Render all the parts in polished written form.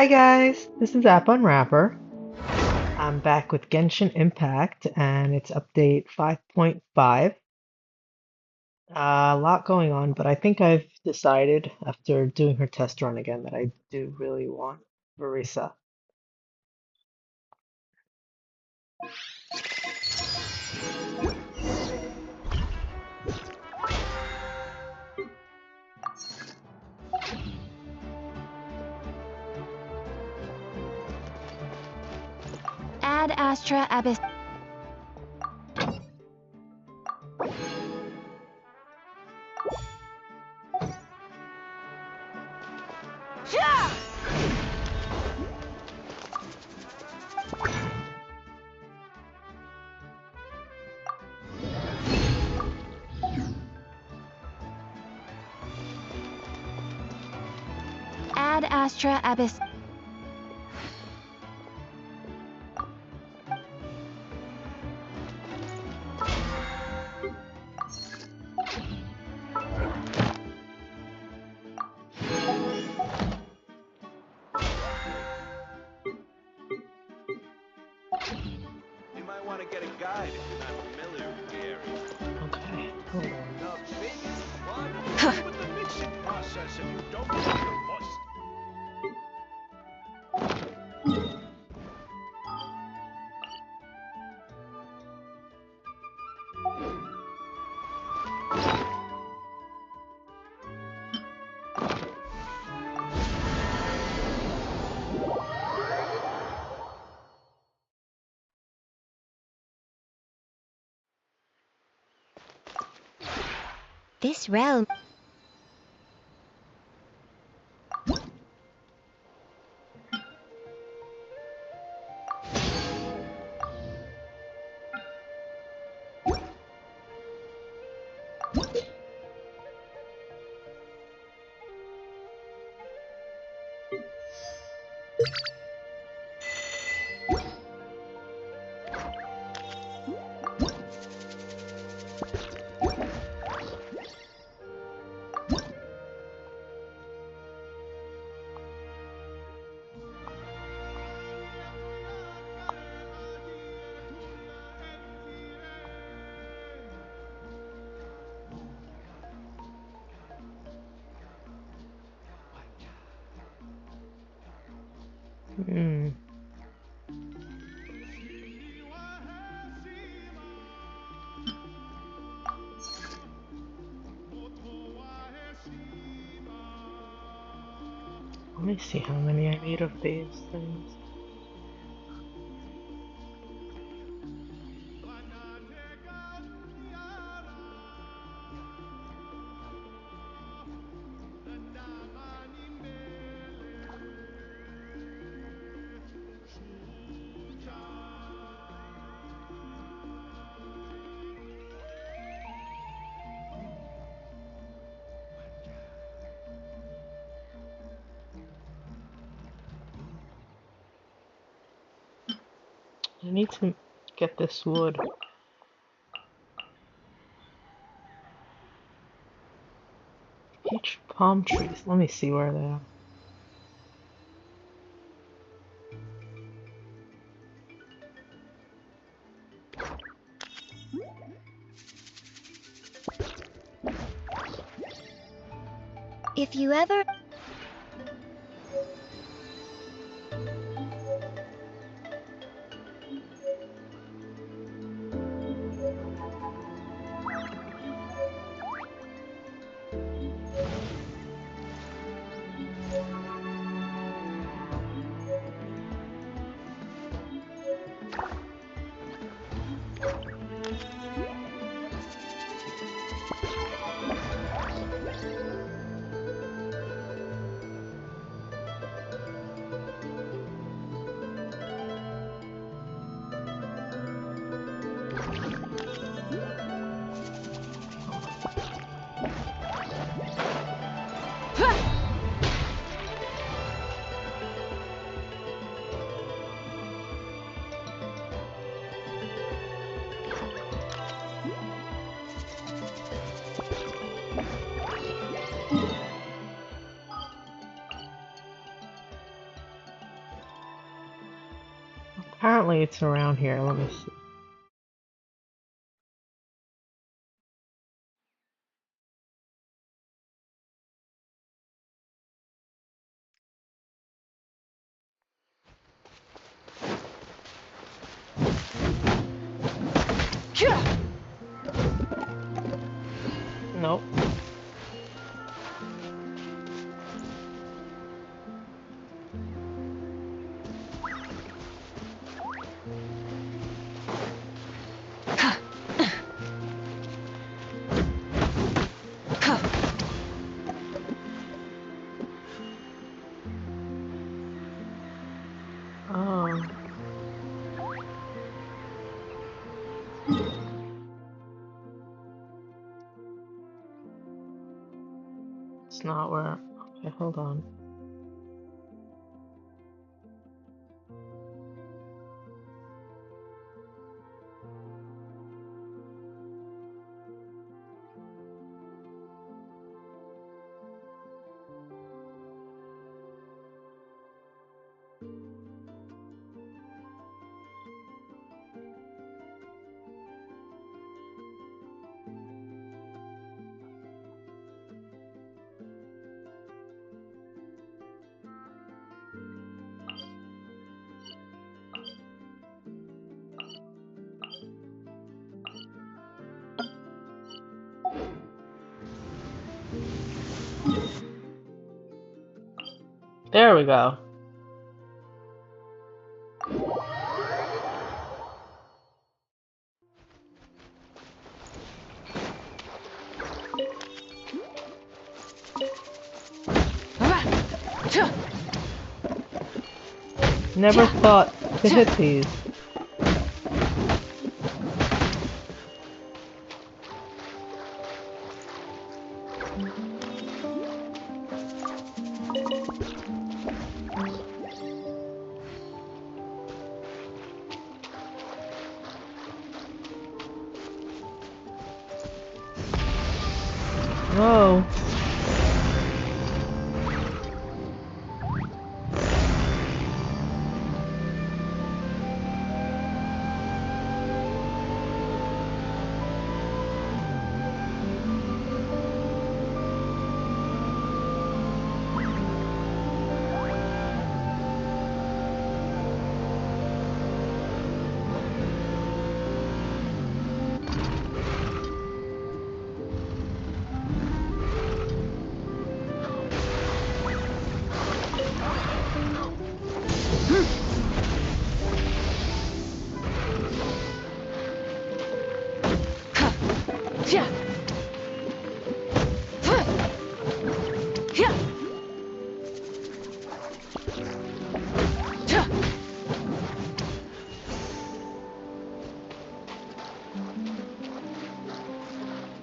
Hi guys, this is App Unwrapper. I'm back with Genshin Impact and it's update 5.5. A lot going on, but I think I've decided after doing her test run again that I do really want Varesa. Ad Astra Abyss. Ad Astra Abyss. You might want to get a guide if you're not familiar with the area. Okay, hold on. The biggest fun with the mixing process if you don't know your voice. This realm. Hmm. Let me see how many I need of these things. I need to get this wood. Peach palm trees. Let me see where they are. If you ever. Apparently it's around here. Let me see. Nope. Oh. It's not where. Okay, hold on. There we go. Never thought to hit these. Whoa.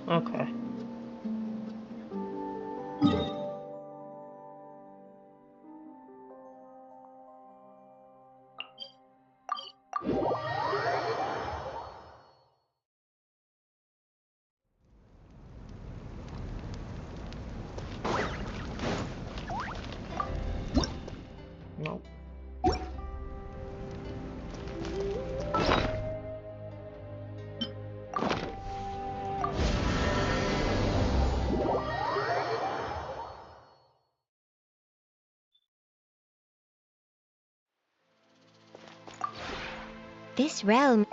Okay. Nope. This realm.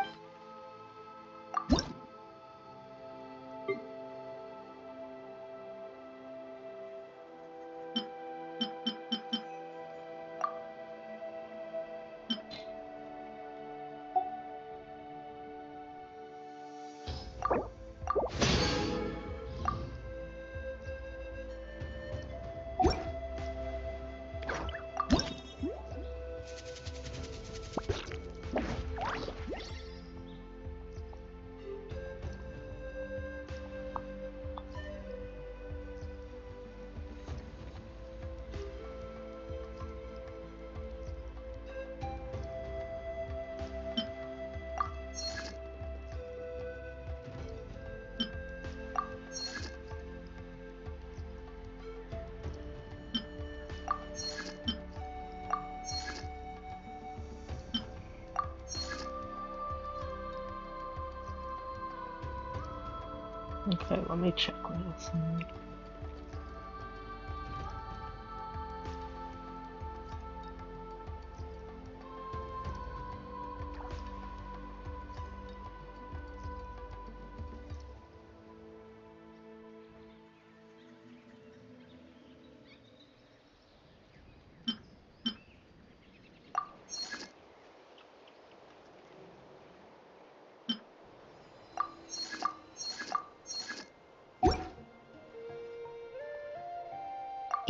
Okay, let me check what else.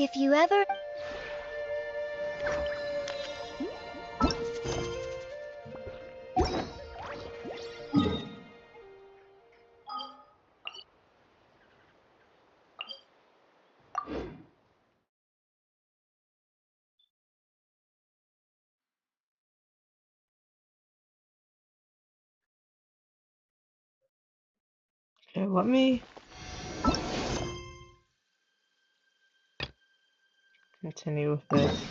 If you ever... Okay, let me continue with this.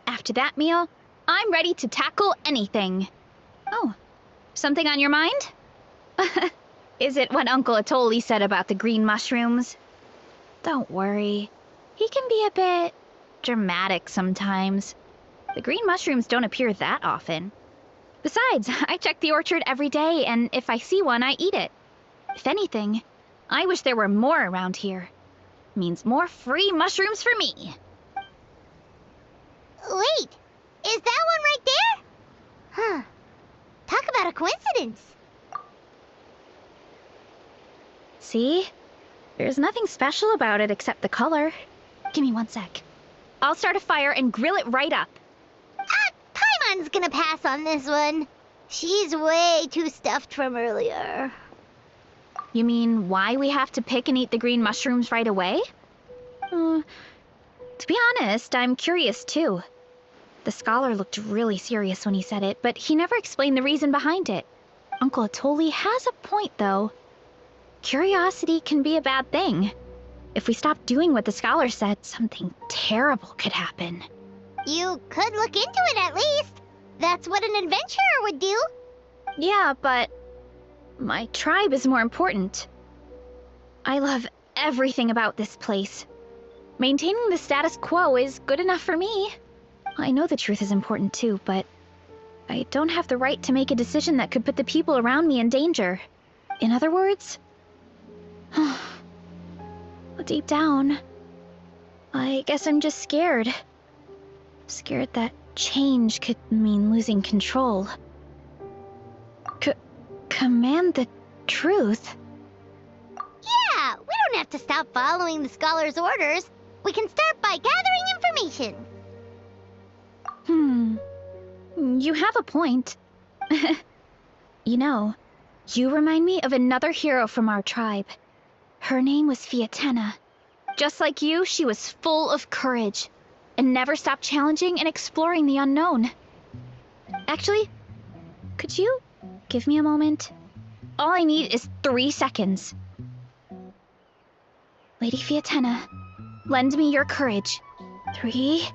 After that meal, I'm ready to tackle anything. Oh, something on your mind? Is it what Uncle Atoli said about the green mushrooms? Don't worry. He can be a bit dramatic sometimes. The green mushrooms don't appear that often. Besides, I check the orchard every day, and if I see one, I eat it. If anything, I wish there were more around here. Means more free mushrooms for me. Wait, is that one right there? Huh. Talk about a coincidence. See? There's nothing special about it except the color. Give me 1 sec. I'll start a fire and grill it right up. Paimon's gonna pass on this one. She's way too stuffed from earlier. You mean why we have to pick and eat the green mushrooms right away? To be honest, I'm curious too. The scholar looked really serious when he said it, but he never explained the reason behind it. Uncle Atoli has a point, though. Curiosity can be a bad thing. If we stop doing what the scholar said, something terrible could happen. You could look into it at least. That's what an adventurer would do. Yeah, but my tribe is more important. I love everything about this place. Maintaining the status quo is good enough for me. I know the truth is important too, but I don't have the right to make a decision that could put the people around me in danger. In other words, deep down, I guess I'm just scared. Scared that change could mean losing control. Command the truth? Yeah, we don't have to stop following the scholar's orders. We can start by gathering information. You have a point. You know, you remind me of another hero from our tribe. Her name was Fiatena. Just like you, she was full of courage and never stopped challenging and exploring the unknown. Actually, could you give me a moment? All I need is 3 seconds. Lady Fiatena, lend me your courage. 3,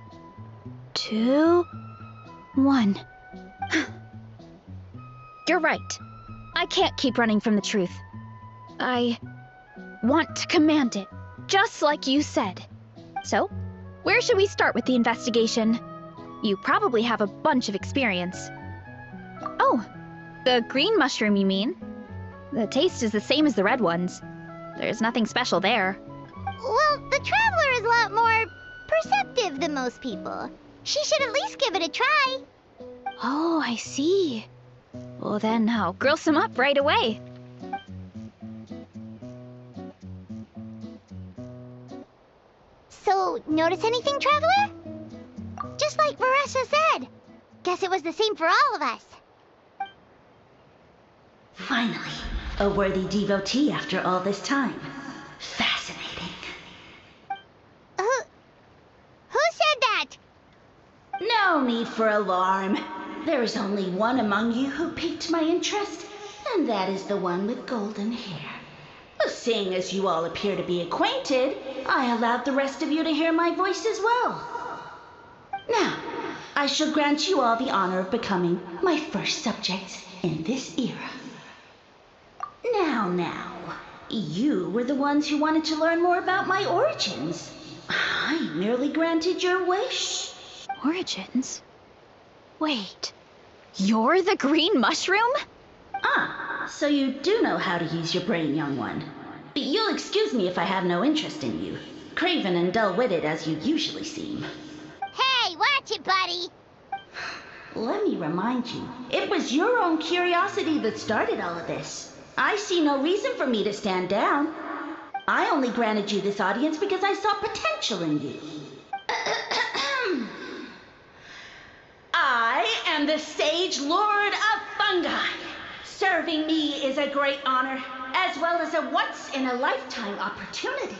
2, 1. You're right. I can't keep running from the truth. I want to command it, just like you said. So, where should we start with the investigation? You probably have a bunch of experience. Oh, the green mushroom, you mean? The taste is the same as the red ones. There's nothing special there. Well, the Traveler is a lot more perceptive than most people. She should at least give it a try. Oh, I see. Well, then I'll grill some up right away. So, notice anything, Traveler? Just like Varesa said. Guess it was the same for all of us. Finally, a worthy devotee after all this time. Fascinating. Who said that? No need for alarm. There is only one among you who piqued my interest, and that is the one with golden hair. Seeing as you all appear to be acquainted, I allowed the rest of you to hear my voice as well. Now, I shall grant you all the honor of becoming my first subjects in this era. Now, you were the ones who wanted to learn more about my origins. I merely granted your wish. Origins? Wait, you're the green mushroom? Ah, so you do know how to use your brain, young one. But you'll excuse me if I have no interest in you, craven and dull-witted as you usually seem. Hey, watch it, buddy. Let me remind you, it was your own curiosity that started all of this. I see no reason for me to stand down. I only granted you this audience because I saw potential in you. I am the Sage Lord of Fungi. Serving me is a great honor, as well as a once-in-a-lifetime opportunity.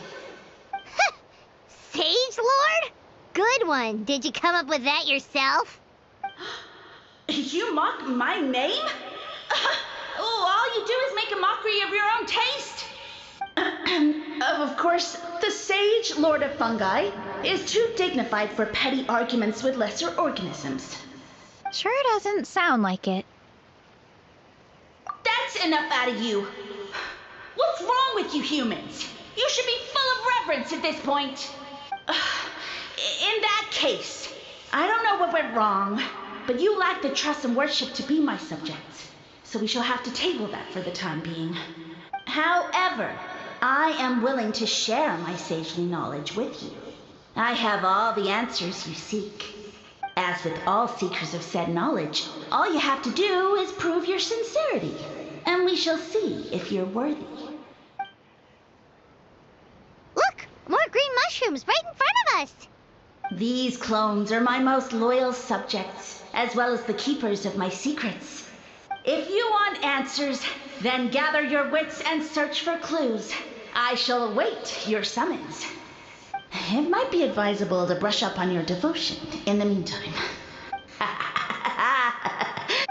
Sage Lord? Good one. Did you come up with that yourself? You mock my name? All you do is make a mockery of your own taste. Of course, the Sage Lord of Fungi is too dignified for petty arguments with lesser organisms. Sure doesn't sound like it. That's enough out of you. What's wrong with you humans? You should be full of reverence at this point. In that case, I don't know what went wrong, but you lack the trust and worship to be my subjects. So we shall have to table that for the time being. However, I am willing to share my sagely knowledge with you. I have all the answers you seek. As with all seekers of said knowledge, all you have to do is prove your sincerity, and we shall see if you're worthy. Look, more green mushrooms right in front of us. These clones are my most loyal subjects, as well as the keepers of my secrets. If you want answers, then gather your wits and search for clues. I shall await your summons. It might be advisable to brush up on your devotion in the meantime.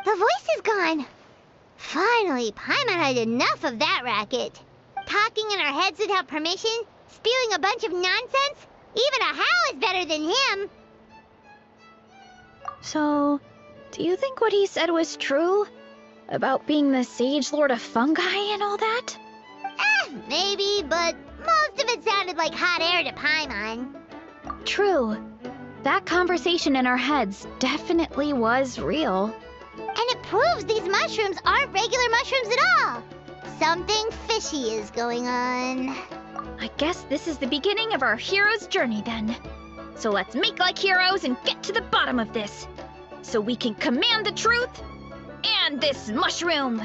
The voice is gone. Finally, Paimon had enough of that racket. Talking in our heads without permission, spewing a bunch of nonsense. Even a Hal is better than him. So, do you think what he said was true? About being the Sage Lord of Fungi and all that? Maybe, but most of it sounded like hot air to Paimon. True. That conversation in our heads definitely was real. And it proves these mushrooms aren't regular mushrooms at all. Something fishy is going on. I guess this is the beginning of our hero's journey then. So let's make like heroes and get to the bottom of this. So we can command the truth and this mushroom.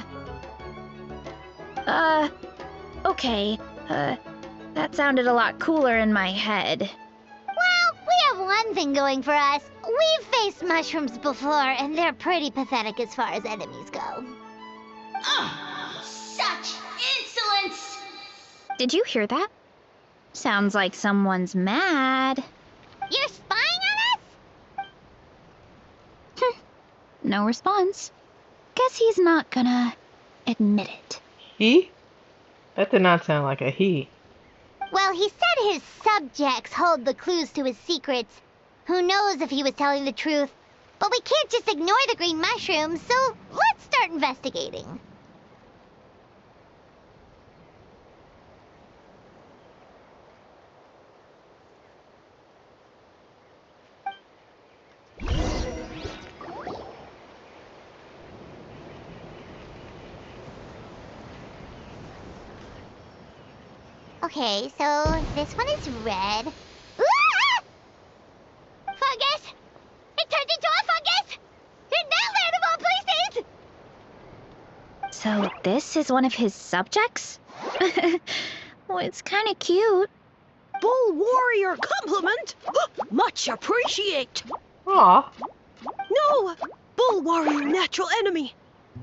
Okay. That sounded a lot cooler in my head. Well, we have one thing going for us. We've faced mushrooms before, and they're pretty pathetic as far as enemies go. Such insolence! Did you hear that? Sounds like someone's mad. You're spying on us? No response. Guess he's not gonna admit it. He? That did not sound like a he. Well, he said his subjects hold the clues to his secrets. Who knows if he was telling the truth? But we can't just ignore the green mushrooms, so let's start investigating. Okay, so this one is red. Ah! Fungus! It turned into a fungus! In Natlan of all places! So this is one of his subjects? Well, it's kind of cute. Bull warrior compliment! Much appreciate! Aw, No! Bull warrior natural enemy!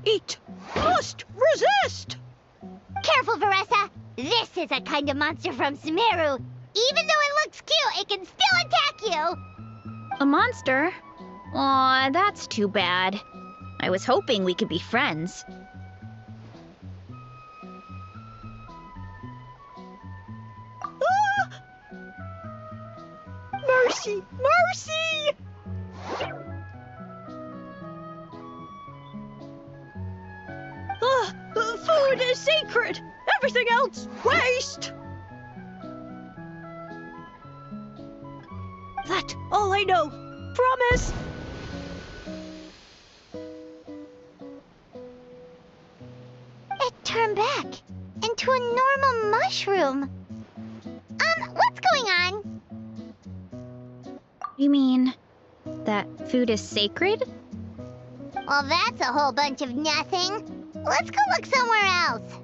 Eat! Must resist! Careful, Varesa! This is a kind of monster from Sumeru. Even though it looks cute, it can still attack you! A monster? Aw, that's too bad. I was hoping we could be friends. Ah! Mercy! Mercy! Food is sacred! Everything else, waste! That's all I know. Promise! It turned back into a normal mushroom. What's going on? You mean that food is sacred? Well, that's a whole bunch of nothing. Let's go look somewhere else.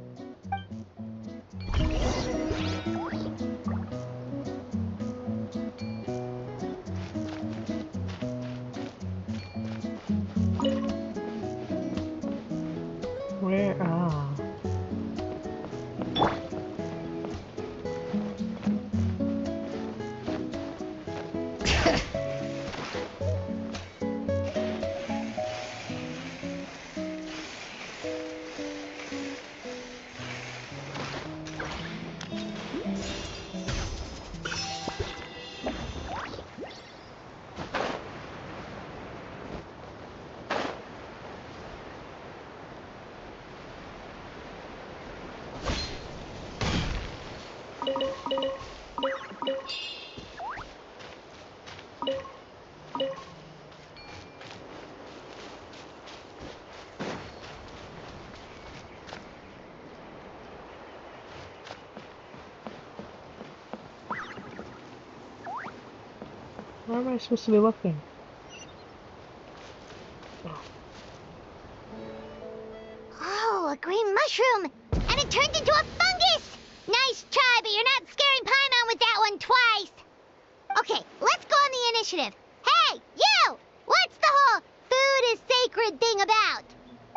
where? Ah. Where am I supposed to be looking? Oh, a green mushroom! And it turned into a fungus! Nice try, but you're not scaring Paimon with that one twice! Okay, let's go on the initiative. Hey, you! What's the whole food is sacred thing about?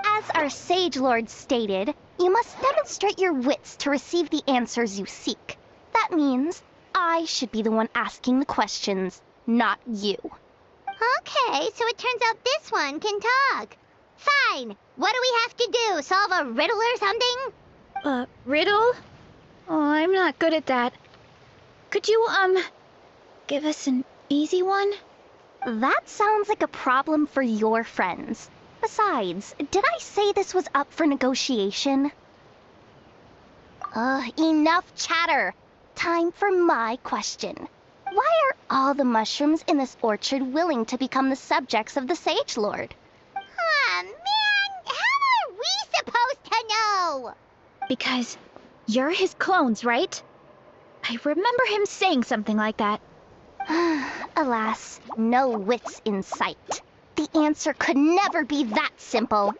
As our Sage Lord stated, you must demonstrate your wits to receive the answers you seek. That means I should be the one asking the questions, not you. Okay, so it turns out this one can talk. Fine. What do we have to do? Solve a riddle or something? Riddle? Oh, I'm not good at that. Could you, give us an easy one? That sounds like a problem for your friends. Besides, did I say this was up for negotiation? Enough chatter. Time for my question. Why are all the mushrooms in this orchard willing to become the subjects of the Sage Lord? Aw, man! How are we supposed to know? Because you're his clones, right? I remember him saying something like that. Alas, no wits in sight. The answer could never be that simple.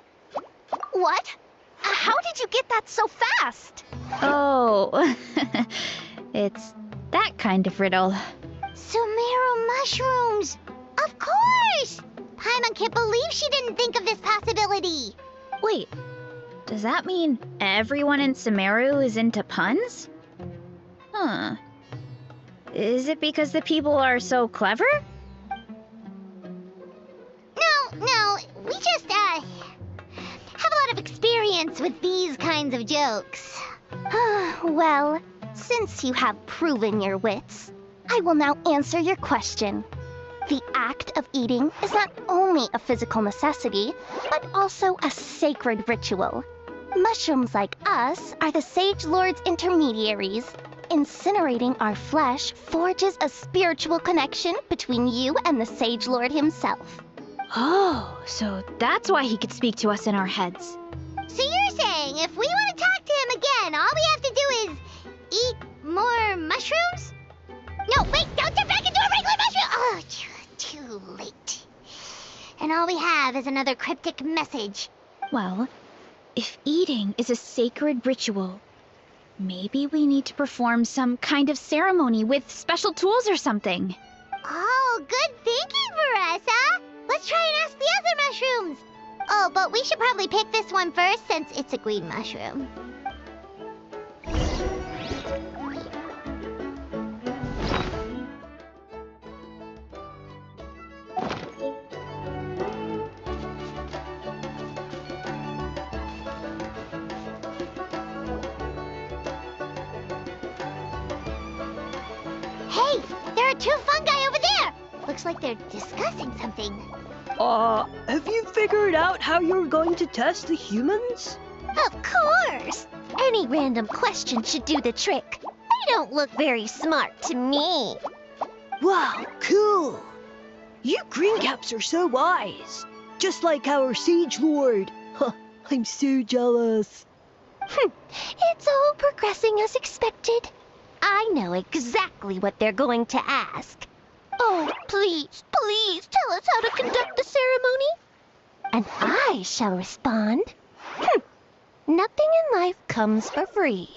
What? How did you get that so fast? Oh, it's that kind of riddle. Sumeru mushrooms! Of course! Paimon can't believe she didn't think of this possibility. Wait, does that mean everyone in Sumeru is into puns? Huh. Is it because the people are so clever? No, we just, have a lot of experience with these kinds of jokes. Well, since you have proven your wits, I will now answer your question. The act of eating is not only a physical necessity, but also a sacred ritual. Mushrooms like us are the Sage Lord's intermediaries. Incinerating our flesh forges a spiritual connection between you and the Sage Lord himself. Oh, so that's why he could speak to us in our heads. So you're saying if we want to talk to him again, all we have to do is eat mushrooms? No, wait, don't turn back into a regular mushroom! Oh, too late. And all we have is another cryptic message. Well, if eating is a sacred ritual, maybe we need to perform some kind of ceremony with special tools or something. Oh, good thinking, Varesa! Let's try and ask the other mushrooms! Oh, but we should probably pick this one first since it's a green mushroom. Hey, there are two fungi over there! Looks like they're discussing something. Have you figured out how you're going to test the humans? Of course! Any random question should do the trick. They don't look very smart to me. Wow, cool! You greencaps are so wise. Just like our Sage Lord. Huh, I'm so jealous. It's all progressing as expected. I know exactly what they're going to ask. Oh, please, please tell us how to conduct the ceremony. And I shall respond. Nothing in life comes for free.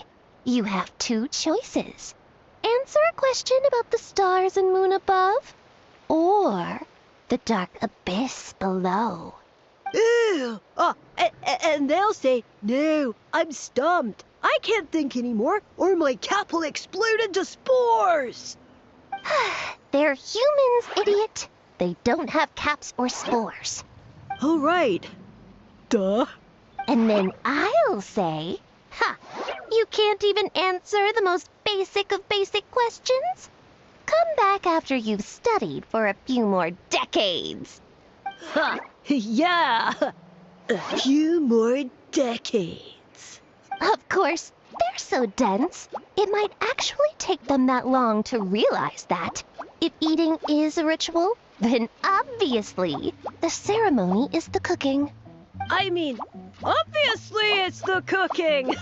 You have two choices. Answer a question about the stars and moon above, or the dark abyss below. Ew! And they'll say, no, I'm stumped. I can't think anymore, or my cap will explode into spores. They're humans, idiot. They don't have caps or spores. All right. Duh. And then I'll say, you can't even answer the most basic of basic questions? Come back after you've studied for a few more decades. Ha! Yeah! A few more decades. Of course, they're so dense, it might actually take them that long to realize that. If eating is a ritual, then obviously the ceremony is the cooking. I mean, obviously it's the cooking!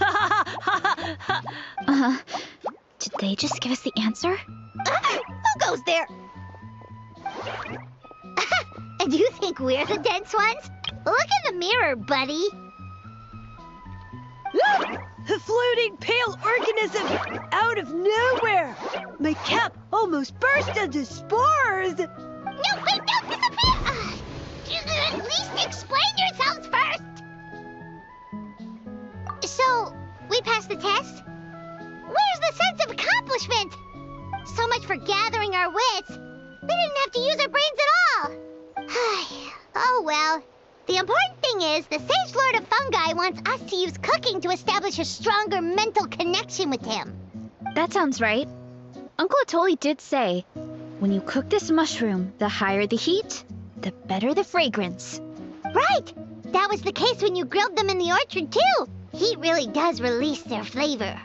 Did they just give us the answer? Who goes there? And you think we're the dense ones? Look in the mirror, buddy. A floating pale organism out of nowhere! My cap almost burst into spores! No, wait, don't disappear! At least explain yourselves first! So, we passed the test? Where's the sense of accomplishment? So much for gathering our wits. We didn't have to use our brains at all. Oh well. The important thing is the Sage Lord of Fungi wants us to use cooking to establish a stronger mental connection with him. That sounds right. Uncle Atoli did say, when you cook this mushroom, the higher the heat, the better the fragrance. Right! That was the case when you grilled them in the orchard too. Heat really does release their flavor.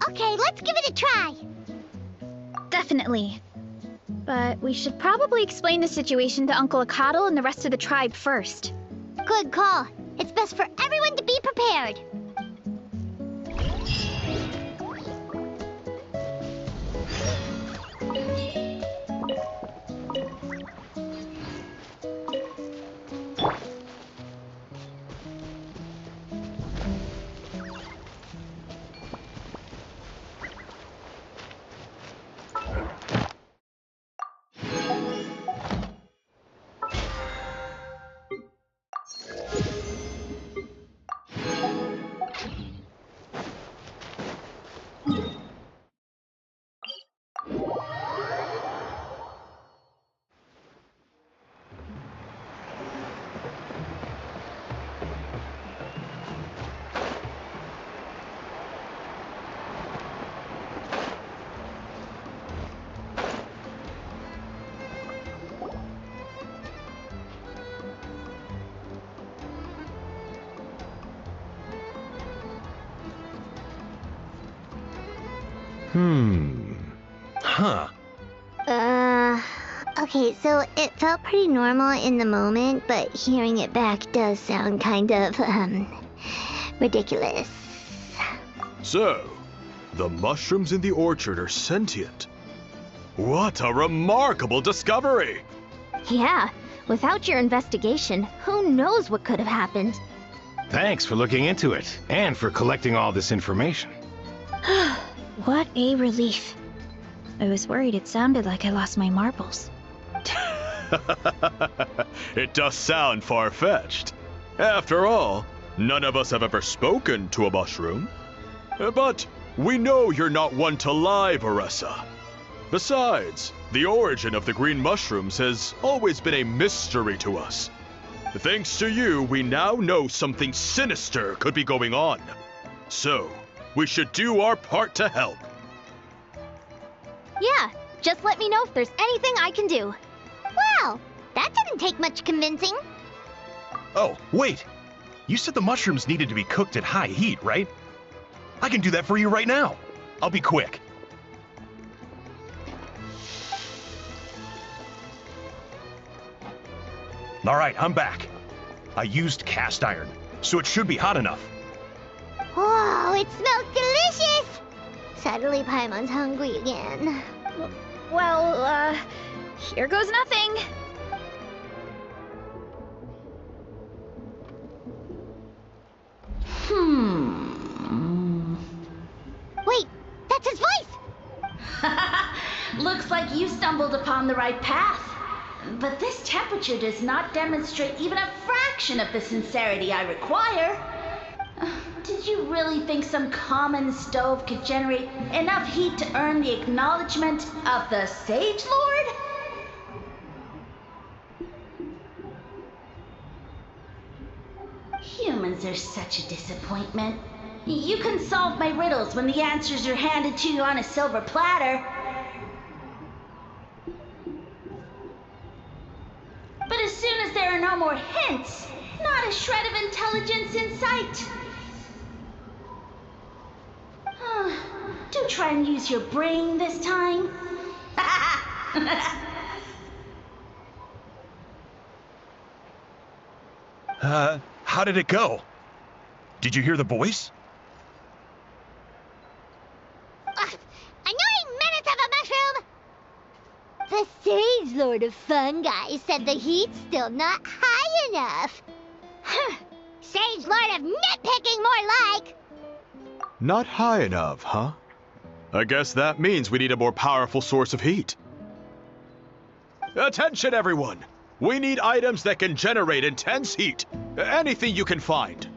Okay, let's give it a try. Definitely. But we should probably explain the situation to Uncle Akadal and the rest of the tribe first. Good call. It's best for everyone to be prepared. Huh. Okay, so it felt pretty normal in the moment, but hearing it back does sound kind of, ridiculous. So, The mushrooms in the orchard are sentient. What a remarkable discovery! Yeah, without your investigation, who knows what could have happened? Thanks for looking into it, and for collecting all this information. What a relief. I was worried it sounded like I lost my marbles. It does sound far-fetched. After all, none of us have ever spoken to a mushroom. But we know you're not one to lie, Varesa. Besides, the origin of the green mushrooms has always been a mystery to us. Thanks to you, we now know something sinister could be going on. So, we should do our part to help. Yeah, just let me know if there's anything I can do. Wow, that didn't take much convincing. Oh, wait! You said the mushrooms needed to be cooked at high heat, right? I can do that for you right now. I'll be quick. All right, I'm back. I used cast iron, so it should be hot enough. Oh, it smells delicious! Suddenly Paimon's hungry again. Well, here goes nothing. Wait, that's his voice! Looks like you stumbled upon the right path. But this temperature does not demonstrate even a fraction of the sincerity I require. Did you really think some common stove could generate enough heat to earn the acknowledgement of the Sage Lord? Humans are such a disappointment. You can solve my riddles when the answers are handed to you on a silver platter. But as soon as there are no more hints, not a shred of intelligence in sight. Do try and use your brain this time. How did it go? Did you hear the voice? Annoying menace of a mushroom! The Sage Lord of Fungi said the heat's still not high enough. Sage Lord of Nitpicking, more like! Not high enough, huh? I guess that means we need a more powerful source of heat. Attention, everyone! We need items that can generate intense heat. Anything you can find.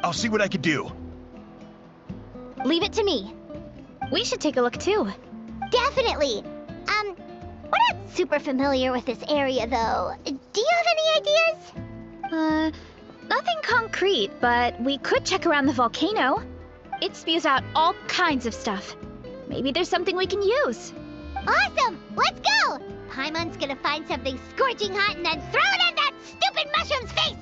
I'll see what I can do. Leave it to me. We should take a look too. Definitely. We're not super familiar with this area, though. Do you have any ideas? Nothing concrete, but we could check around the volcano. It spews out all kinds of stuff. Maybe there's something we can use. Awesome! Let's go! Paimon's gonna find something scorching hot and then throw it in that stupid mushroom's face!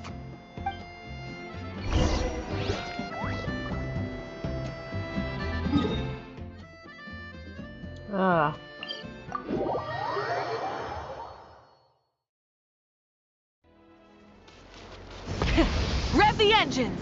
Ah. Rev the engines!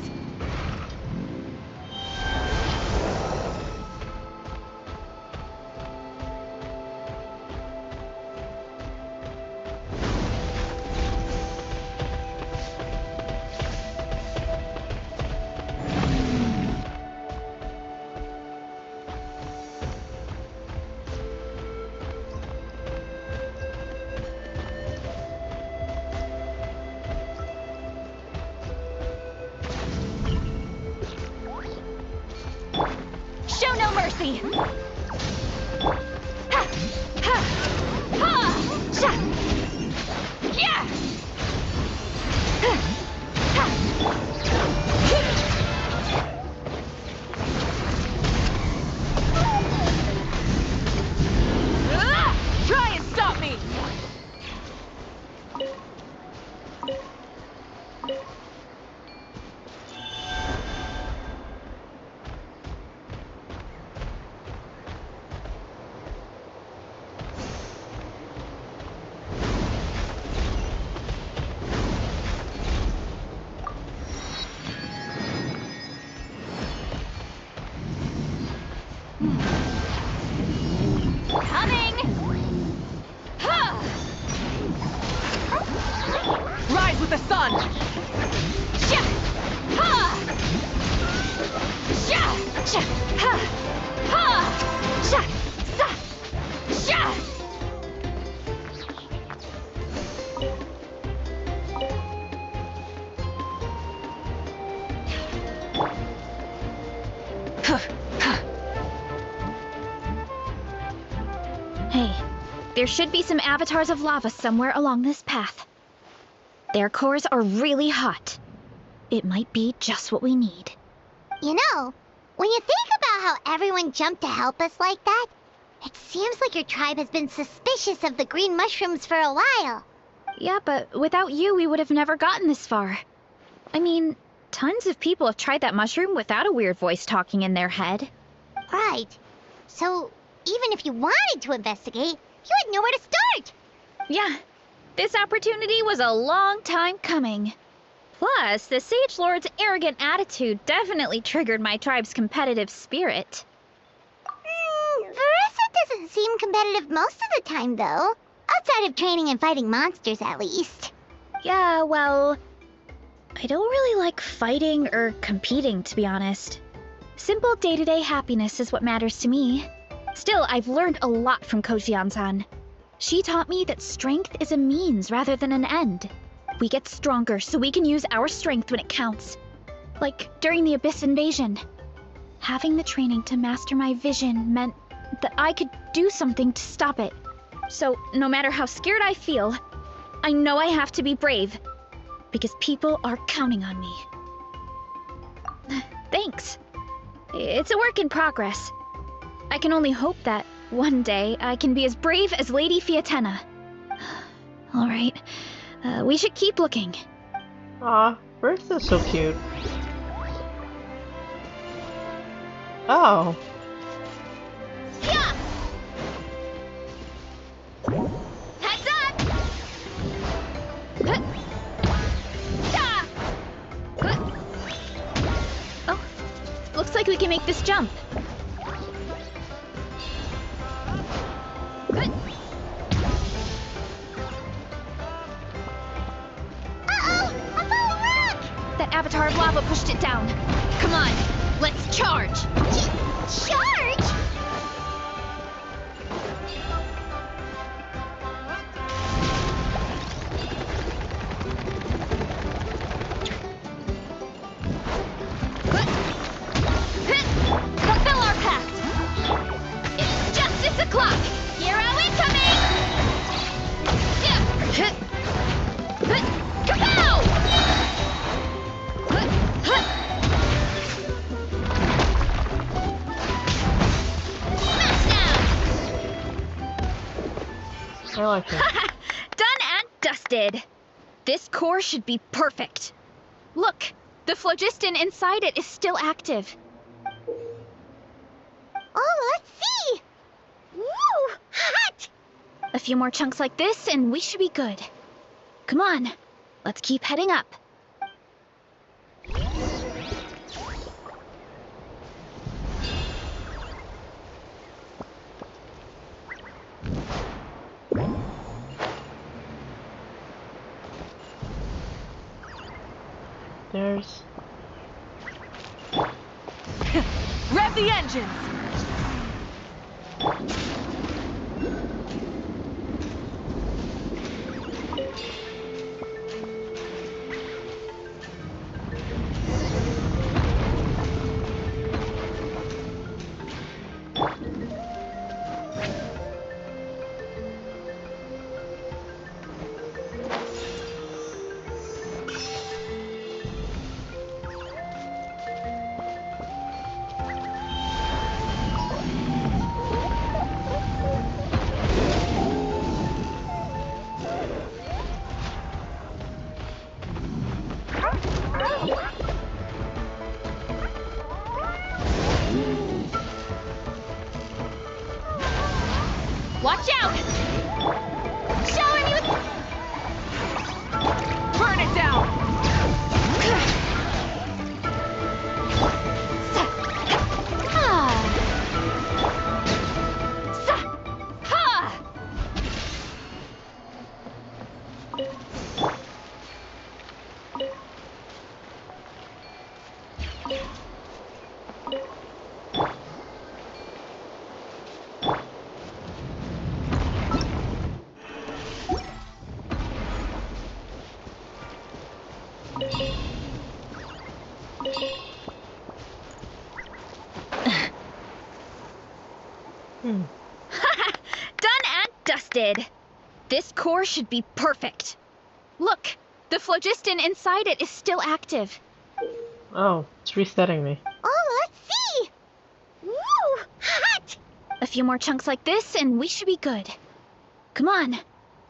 Show no mercy! Ha! Ha! Ha! Sha! Yeah! Try and stop me! with the sun! Sha! Ha! Sha! Sha! Ha! Ha! Sha! Sa! Sha! Hey, there should be some avatars of lava somewhere along this path. Their cores are really hot. It might be just what we need. You know, when you think about how everyone jumped to help us like that, it seems like your tribe has been suspicious of the green mushrooms for a while. Yeah, but without you, we would have never gotten this far. I mean, tons of people have tried that mushroom without a weird voice talking in their head. Right. So, even if you wanted to investigate, you had nowhere to start. Yeah, this opportunity was a long time coming. Plus, the Sage Lord's arrogant attitude definitely triggered my tribe's competitive spirit. Varesa doesn't seem competitive most of the time, though. Outside of training and fighting monsters, at least. Yeah, well, I don't really like fighting or competing, to be honest. Simple day-to-day happiness is what matters to me. Still, I've learned a lot from Kojian-san. She taught me that strength is a means rather than an end. We get stronger so we can use our strength when it counts. Like during the Abyss invasion. Having the training to master my vision meant that I could do something to stop it. So, no matter how scared I feel, I know I have to be brave. Because people are counting on me. Thanks. It's a work in progress. I can only hope that one day I can be as brave as Lady Fiatena. Alright, we should keep looking. Aw, Veresa's so cute. Oh. Yeah! Heads up! Yeah! Oh, looks like we can make this jump. That avatar of lava pushed it down. Come on, let's charge! Charge? Fulfill our pact! It's justice o'clock! Hero incoming! Kapow! I like it. Done and dusted. This core should be perfect. Look, the phlogiston inside it is still active. Oh, let's see! Woo! Hot! A few more chunks like this and we should be good. Come on, let's keep heading up. There's... Rev the engines! This core should be perfect. Look, the phlogiston inside it is still active. Oh, it's resetting me. Oh, let's see! Woo! Hot! A few more chunks like this and we should be good. Come on,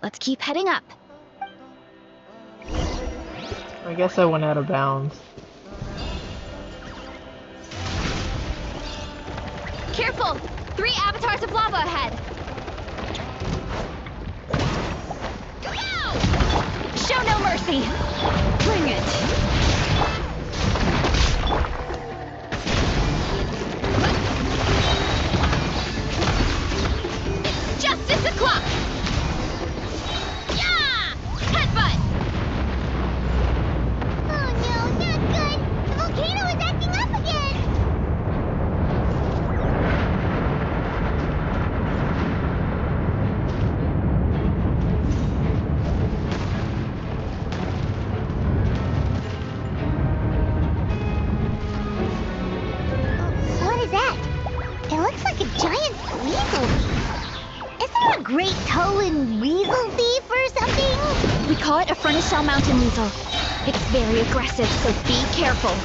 let's keep heading up. I guess I went out of bounds. Careful! 3 avatars of lava ahead! Ow! Show no mercy! Bring it! It's justice o'clock! Yeah! Headbutt! Oh no, not good! The volcano is acting up again! What is that? It looks like a giant weasel thief. Is there a great toe-in weasel thief or something? We call it a furnace shell mountain weasel. It's very aggressive, so be careful.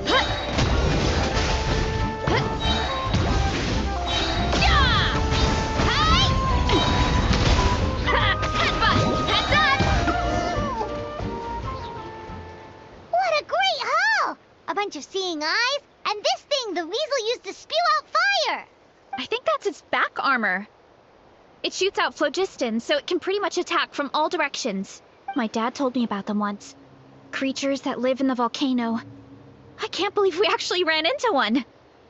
Huh. Huh. Yeah! Hey! Ha! Headbutt! Heads What a great haul! A bunch of seeing eyes, and this thing the weasel used to spew out fire! up! I think that's its back armor. It shoots out phlogiston, so it can pretty much attack from all directions. My dad told me about them once. Creatures that live in the volcano. I can't believe we actually ran into one.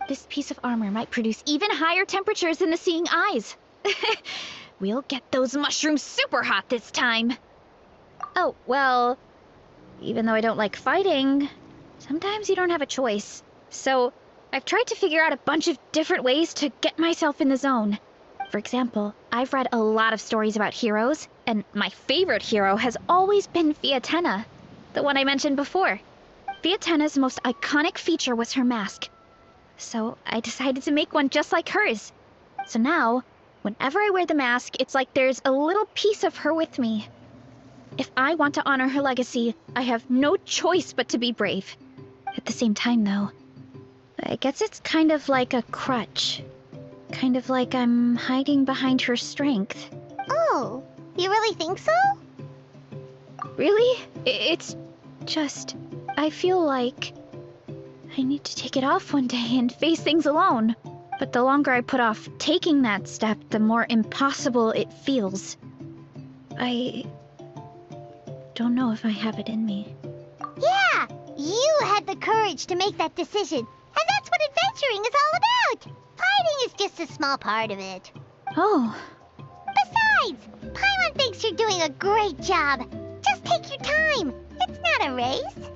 This piece of armor might produce even higher temperatures than the seeing eyes. We'll get those mushrooms super hot this time. Oh, well, even though I don't like fighting, sometimes you don't have a choice. So I've tried to figure out a bunch of different ways to get myself in the zone. For example, I've read a lot of stories about heroes, and my favorite hero has always been Fiatenna, the one I mentioned before. Fiatenna's most iconic feature was her mask. So I decided to make one just like hers. So now, whenever I wear the mask, it's like there's a little piece of her with me. If I want to honor her legacy, I have no choice but to be brave. At the same time, though, I guess it's kind of like a crutch. Kind of like I'm hiding behind her strength. Oh, you really think so? Really? It's just... I feel like I need to take it off one day and face things alone. But the longer I put off taking that step, the more impossible it feels. I don't know if I have it in me. Yeah, you had the courage to make that decision. And that's what adventuring is all about. Fighting is just a small part of it. Oh, Besides, Paimon thinks you're doing a great job. Just take your time. It's not a race.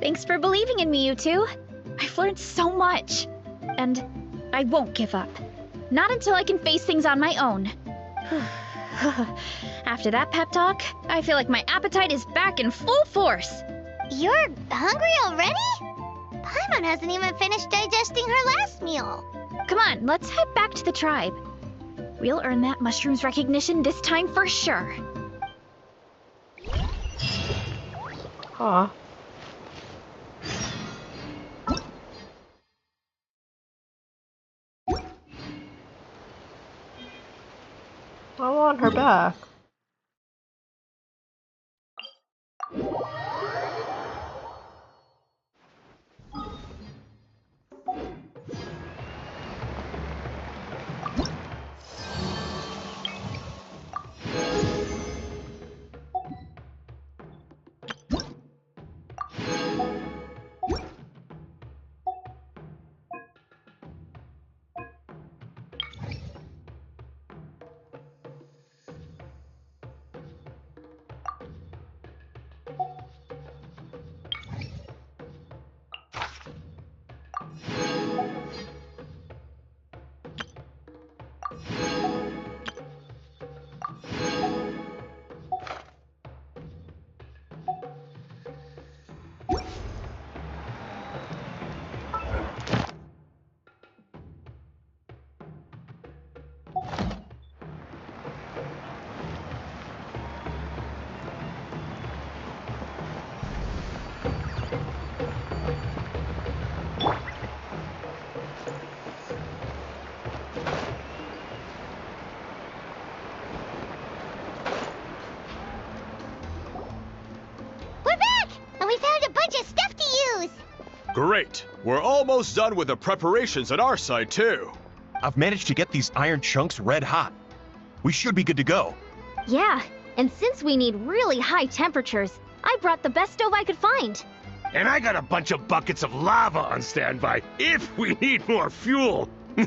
thanks for believing in me, you two. I've learned so much. And I won't give up. Not until I can face things on my own. After that pep talk, I feel like my appetite is back in full force. You're hungry already? Paimon hasn't even finished digesting her last meal. Come on, let's head back to the tribe. We'll earn that mushroom's recognition this time for sure. Aw. I want her back. We're back! And we found a bunch of stuff to use! Great. We're almost done with the preparations on our side, too. I've managed to get these iron chunks red hot. We should be good to go. Yeah, and since we need really high temperatures, I brought the best stove I could find. And I got a bunch of buckets of lava on standby if we need more fuel. Yeah,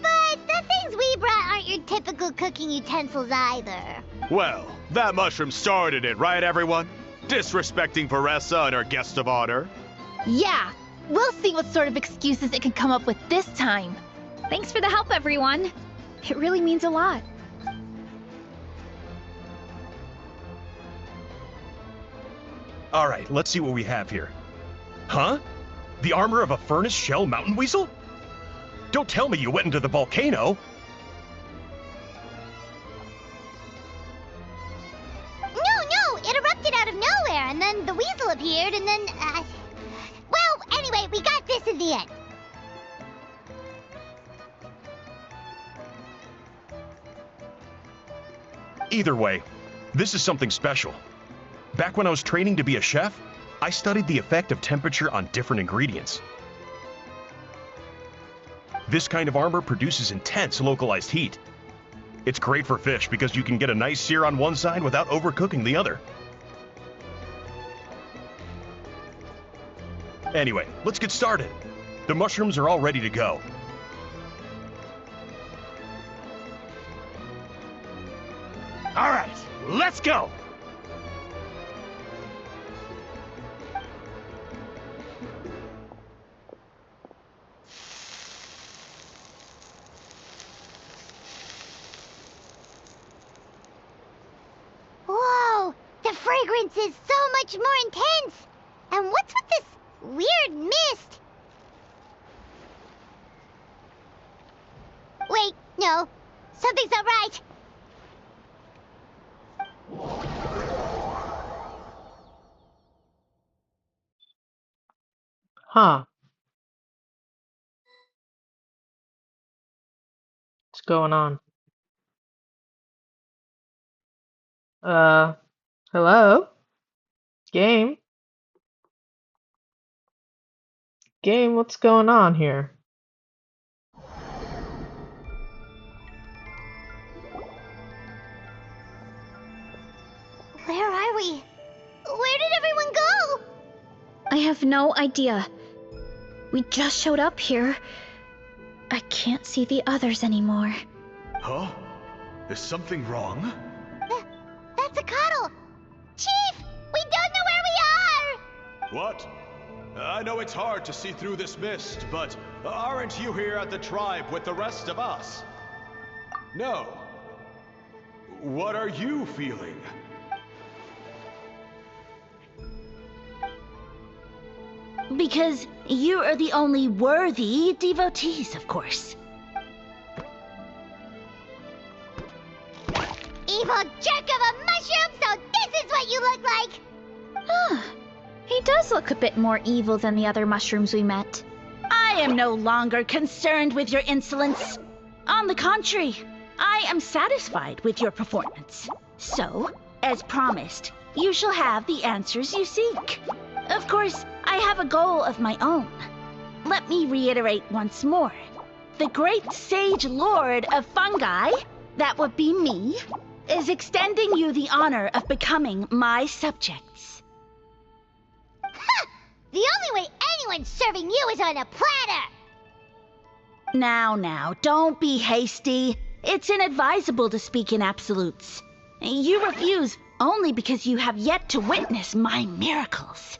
but the things we brought aren't your typical cooking utensils either. Well, that mushroom started it, right, everyone? Disrespecting Varesa and her guest of honor. Yeah, we'll see what sort of excuses it can come up with this time. Thanks for the help, everyone. It really means a lot. All right, let's see what we have here. Huh? The armor of a furnace shell mountain weasel? Don't tell me you went into the volcano. No, it erupted out of nowhere, and then the weasel appeared, and then, well, anyway, we got this in the end. Either way, this is something special. Back when I was training to be a chef, I studied the effect of temperature on different ingredients. This kind of armor produces intense localized heat. It's great for fish because you can get a nice sear on one side without overcooking the other. Anyway, let's get started. The mushrooms are all ready to go. All right, let's go. Whoa, the fragrance is so much more intense. And what's with this weird mist? Wait, no, something's not right. Huh. What's going on? Hello? Game? Game, what's going on here? Where are we? Where did everyone go? I have no idea. We just showed up here. I can't see the others anymore. Huh? Is something wrong? That's a cuddle. Chief, we don't know where we are. What? I know it's hard to see through this mist, but aren't you here at the tribe with the rest of us? No. What are you feeling? Because you are the only worthy devotees, of course. Evil jerk of a mushroom, so this is what you look like. Huh. He does look a bit more evil than the other mushrooms we met. I am no longer concerned with your insolence. On the contrary, I am satisfied with your performance. So, as promised, you shall have the answers you seek. Of course, I have a goal of my own. Let me reiterate once more. The great sage lord of fungi, that would be me, is extending you the honor of becoming my subjects. Ha! The only way anyone's serving you is on a platter. Now, don't be hasty. It's inadvisable to speak in absolutes. You refuse only because you have yet to witness my miracles.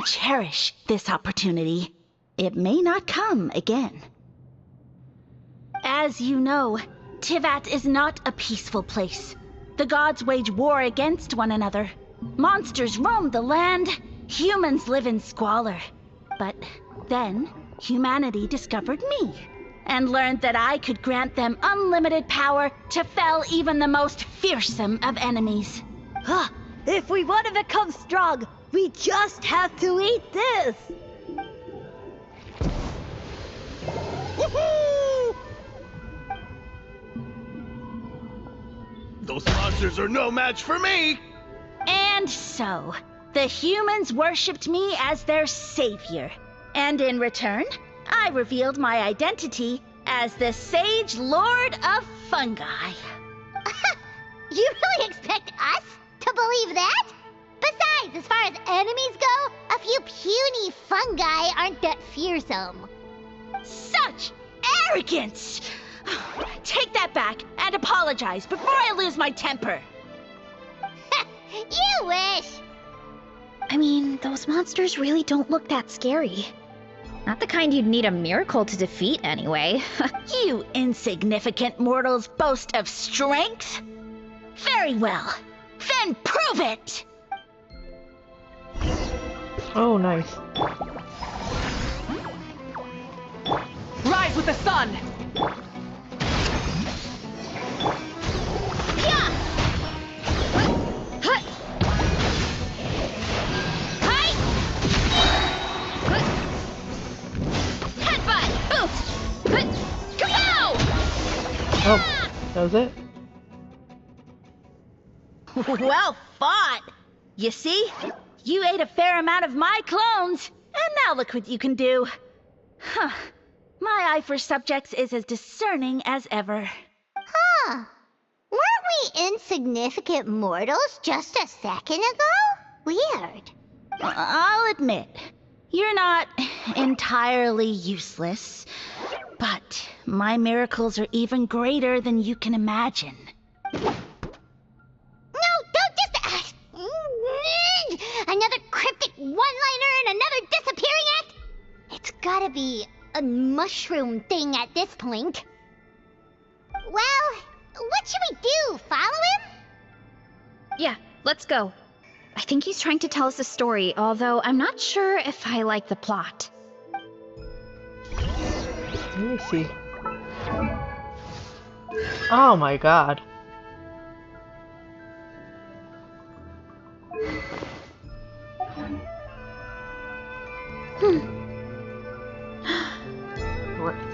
Cherish this opportunity. It may not come again. As you know, Tivat is not a peaceful place. The gods wage war against one another. Monsters roam the land. Humans live in squalor. But then, humanity discovered me, and learned that I could grant them unlimited power to fell even the most fearsome of enemies. Huh. If we want to become strong, we just have to eat this! Woohoo! Those monsters are no match for me! And so, the humans worshipped me as their savior. And in return, I revealed my identity as the Sage Lord of Fungi. You really expect us to believe that? Besides, as far as enemies go, a few puny fungi aren't that fearsome. Such arrogance! Take that back and apologize before I lose my temper. You wish! I mean, those monsters really don't look that scary. Not the kind you'd need a miracle to defeat, anyway. You insignificant mortals boast of strength? Very well. Then prove it! Oh, nice. Rise with the sun! Oh, that was it? Well fought! You see? You ate a fair amount of my clones, and now look what you can do. Huh. My eye for subjects is as discerning as ever. Huh. Weren't we insignificant mortals just a second ago? Weird. I'll admit, you're not entirely useless, but my miracles are even greater than you can imagine. No, don't just... another cryptic one-liner and another disappearing act? It's gotta be a mushroom thing at this point. Well, what should we do? Follow him? Yeah, let's go. I think he's trying to tell us a story, although I'm not sure if I like the plot. Let me see. Oh my god.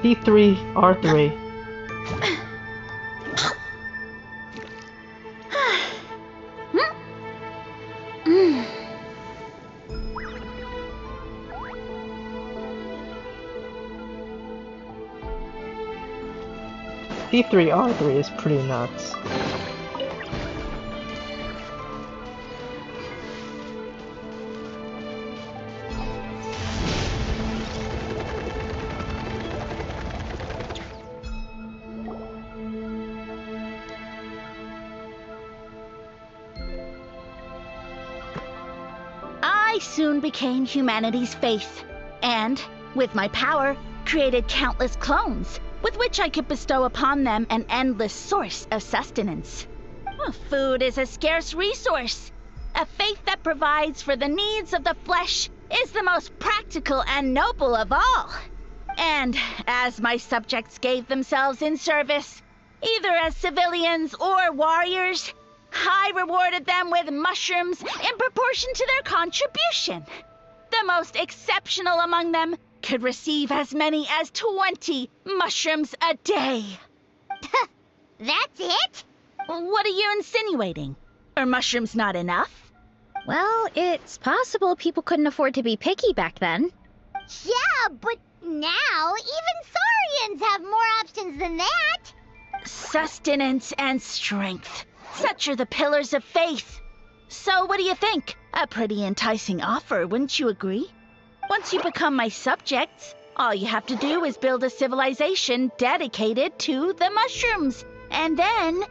C3, R3. C3R3 is pretty nuts. I soon became humanity's faith, and, with my power, created countless clones, with which I could bestow upon them an endless source of sustenance. Food is a scarce resource. A faith that provides for the needs of the flesh is the most practical and noble of all. And as my subjects gave themselves in service, either as civilians or warriors, I rewarded them with mushrooms in proportion to their contribution. The most exceptional among them could receive as many as 20 mushrooms a day. That's it? What are you insinuating? Are mushrooms not enough? Well, it's possible people couldn't afford to be picky back then. Yeah, but now even Saurians have more options than that. Sustenance and strength. Such are the pillars of faith. So what do you think? A pretty enticing offer, wouldn't you agree? Once you become my subjects, all you have to do is build a civilization dedicated to the mushrooms. And then...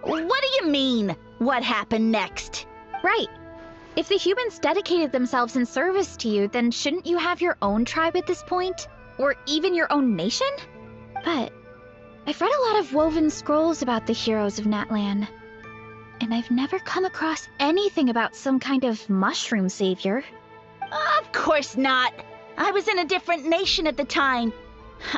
What do you mean, what happened next? Right. If the humans dedicated themselves in service to you, then shouldn't you have your own tribe at this point? Or even your own nation? But I've read a lot of woven scrolls about the heroes of Natlan, and I've never come across anything about some kind of mushroom savior. Of course not. I was in a different nation at the time.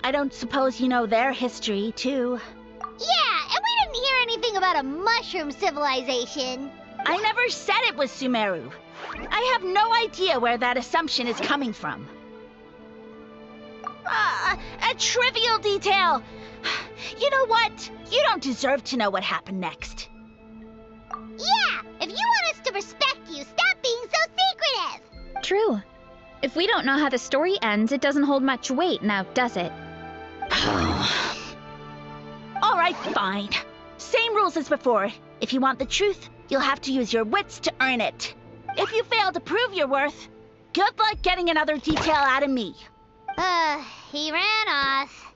I don't suppose you know their history, too. Yeah, and we didn't hear anything about a mushroom civilization. I never said it was Sumeru. I have no idea where that assumption is coming from. A trivial detail. You know what? You don't deserve to know what happened next. Yeah, if you want us to respect you, stop being so secretive. True. If we don't know how the story ends, it doesn't hold much weight now, does it? All right, fine. Same rules as before. If you want the truth, you'll have to use your wits to earn it. If you fail to prove your worth, good luck getting another detail out of me. He ran off.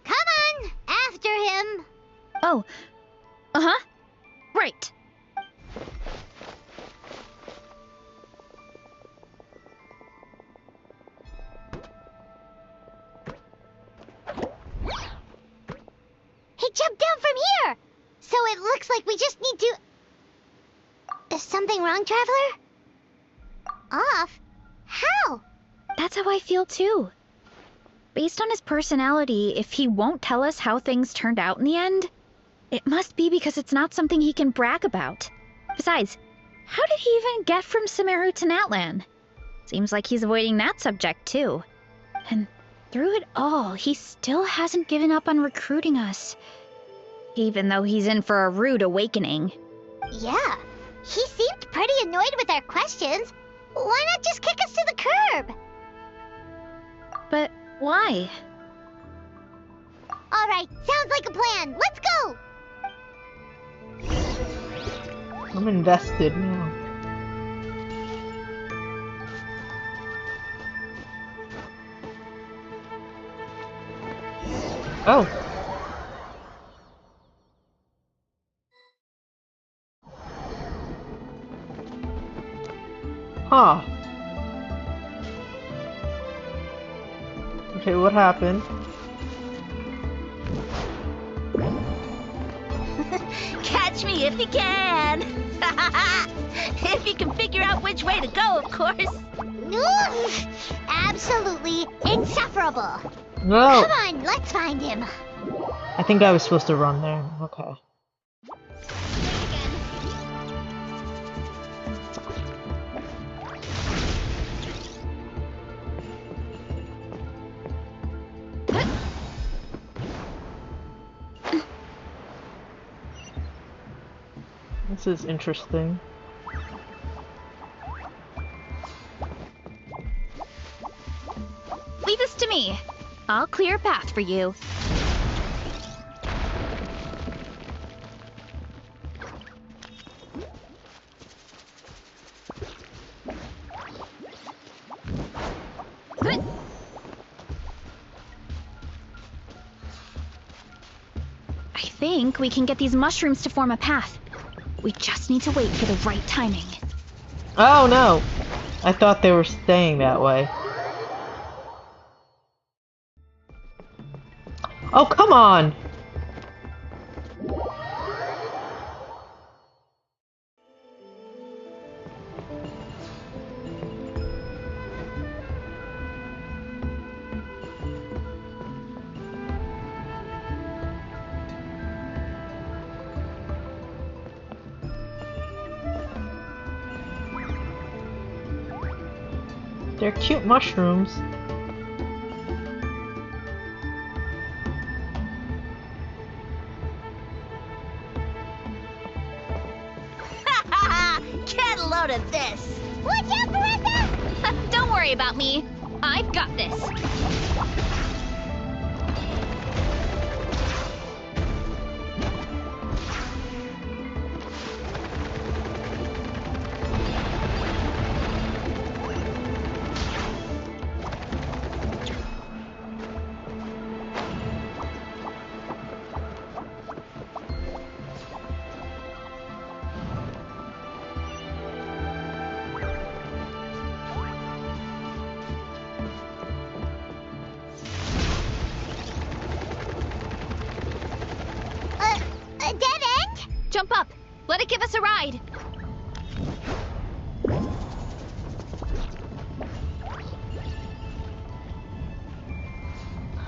Come on, after him. Oh. Uh-huh. Right. He jumped down from here. So it looks like we just need to... Is something wrong, Traveler? Off? How? That's how I feel too. Based on his personality, if he won't tell us how things turned out in the end, it must be because it's not something he can brag about. Besides, how did he even get from Sumeru to Natlan? Seems like he's avoiding that subject too. And through it all, he still hasn't given up on recruiting us. Even though he's in for a rude awakening. Yeah, he seemed pretty annoyed with our questions. Why not just kick us to the curb? But why? All right, sounds like a plan. Let's go! I'm invested now. Oh. Huh. Okay, what happened? Catch me if you can! If you can figure out which way to go, of course. Absolutely insufferable. No! Come on, let's find him. I think I was supposed to run there. Okay. This is interesting. Leave this to me. I'll clear a path for you. I think we can get these mushrooms to form a path. We just need to wait for the right timing. Oh no! I thought they were staying that way. Oh, come on! They're cute mushrooms. Get a load of this! Watch out, Varesa! Don't worry about me. I've got this. A dead end? Jump up. Let it give us a ride.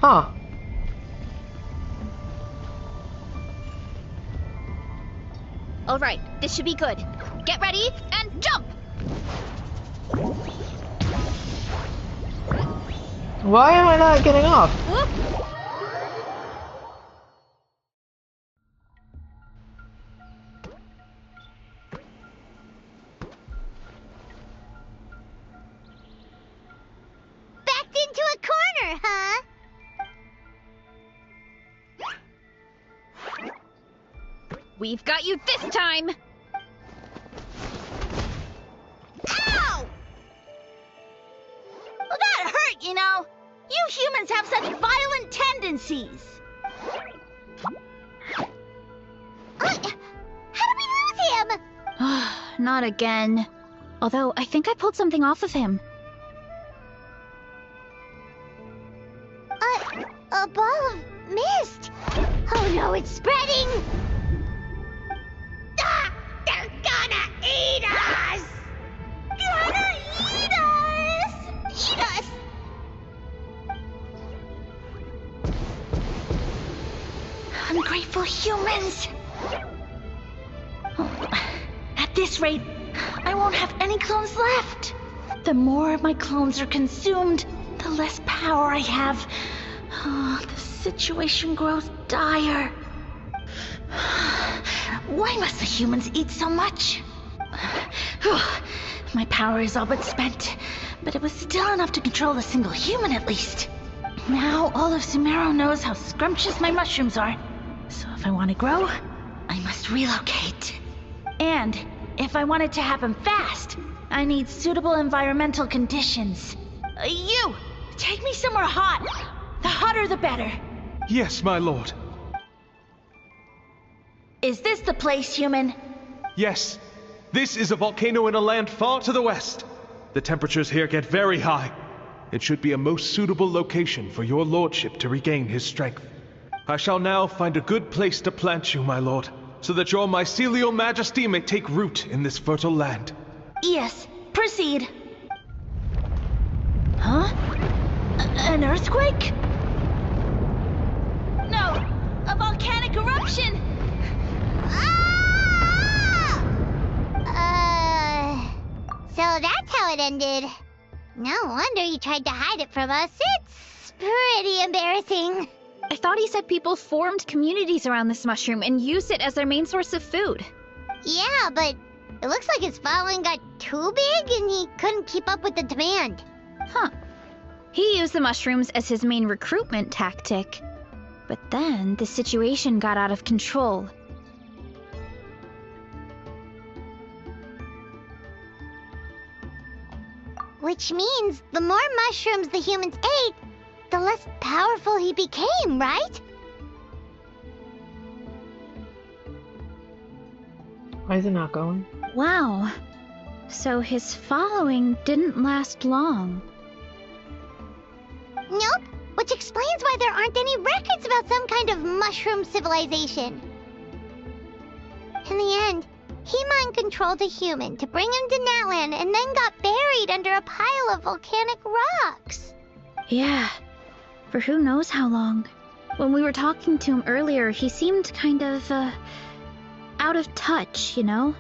Huh. All right, this should be good. Get ready and jump! Why am I not getting off? Whoop! Backed into a corner, huh? We've got you this time! Ow! Well, that hurt, you know. You humans have such violent tendencies. How did we lose him? Not again. Although, I think I pulled something off of him. A ball of mist. Oh no, it's spreading. Ah, they're gonna eat us. Gonna eat us. Eat us. Ungrateful humans! At this rate, I won't have any clones left. The more my clones are consumed, the less power I have. Oh, the situation grows dire. Why must the humans eat so much? My power is all but spent, but it was still enough to control a single human at least. Now all of Sumero knows how scrumptious my mushrooms are. So if I want to grow, I must relocate. And if I want it to happen fast, I need suitable environmental conditions. You! Take me somewhere hot. The hotter the better. Yes, my lord. Is this the place, human? Yes. This is a volcano in a land far to the west. The temperatures here get very high. It should be a most suitable location for your lordship to regain his strength. I shall now find a good place to plant you, my lord, so that your mycelial majesty may take root in this fertile land. Yes, proceed. Huh? An earthquake? No, a volcanic eruption! So that's how it ended. No wonder you tried to hide it from us. It's pretty embarrassing. I thought he said people formed communities around this mushroom and used it as their main source of food. Yeah, but it looks like his following got too big and he couldn't keep up with the demand. Huh. He used the mushrooms as his main recruitment tactic. But then the situation got out of control. Which means the more mushrooms the humans ate, the less powerful he became, right? Why is it not going? Wow. So his following didn't last long. Nope, which explains why there aren't any records about some kind of mushroom civilization. In the end, he mind-controlled a human to bring him to Natlan and then got buried under a pile of volcanic rocks. Yeah, for who knows how long. When we were talking to him earlier, he seemed kind of, out of touch, you know?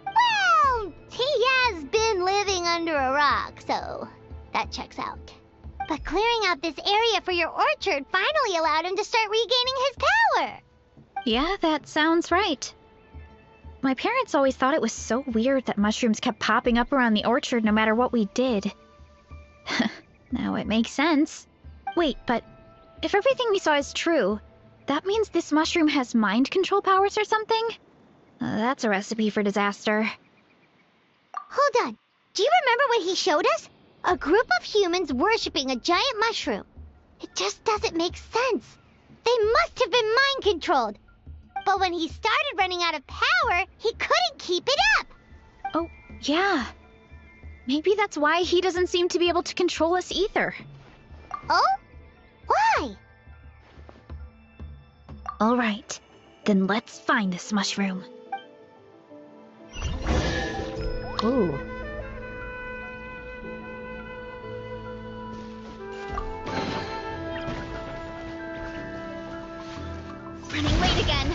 Well, he has been living under a rock, so that checks out. But clearing out this area for your orchard finally allowed him to start regaining his power. Yeah, that sounds right. My parents always thought it was so weird that mushrooms kept popping up around the orchard no matter what we did. Now it makes sense. Wait, but if everything we saw is true, that means this mushroom has mind control powers or something? That's a recipe for disaster. Hold on. Do you remember what he showed us? A group of humans worshipping a giant mushroom. It just doesn't make sense. They must have been mind-controlled. But when he started running out of power, he couldn't keep it up. Oh, yeah. Maybe that's why he doesn't seem to be able to control us either. Oh? Why? All right, then let's find this mushroom. Ooh. again.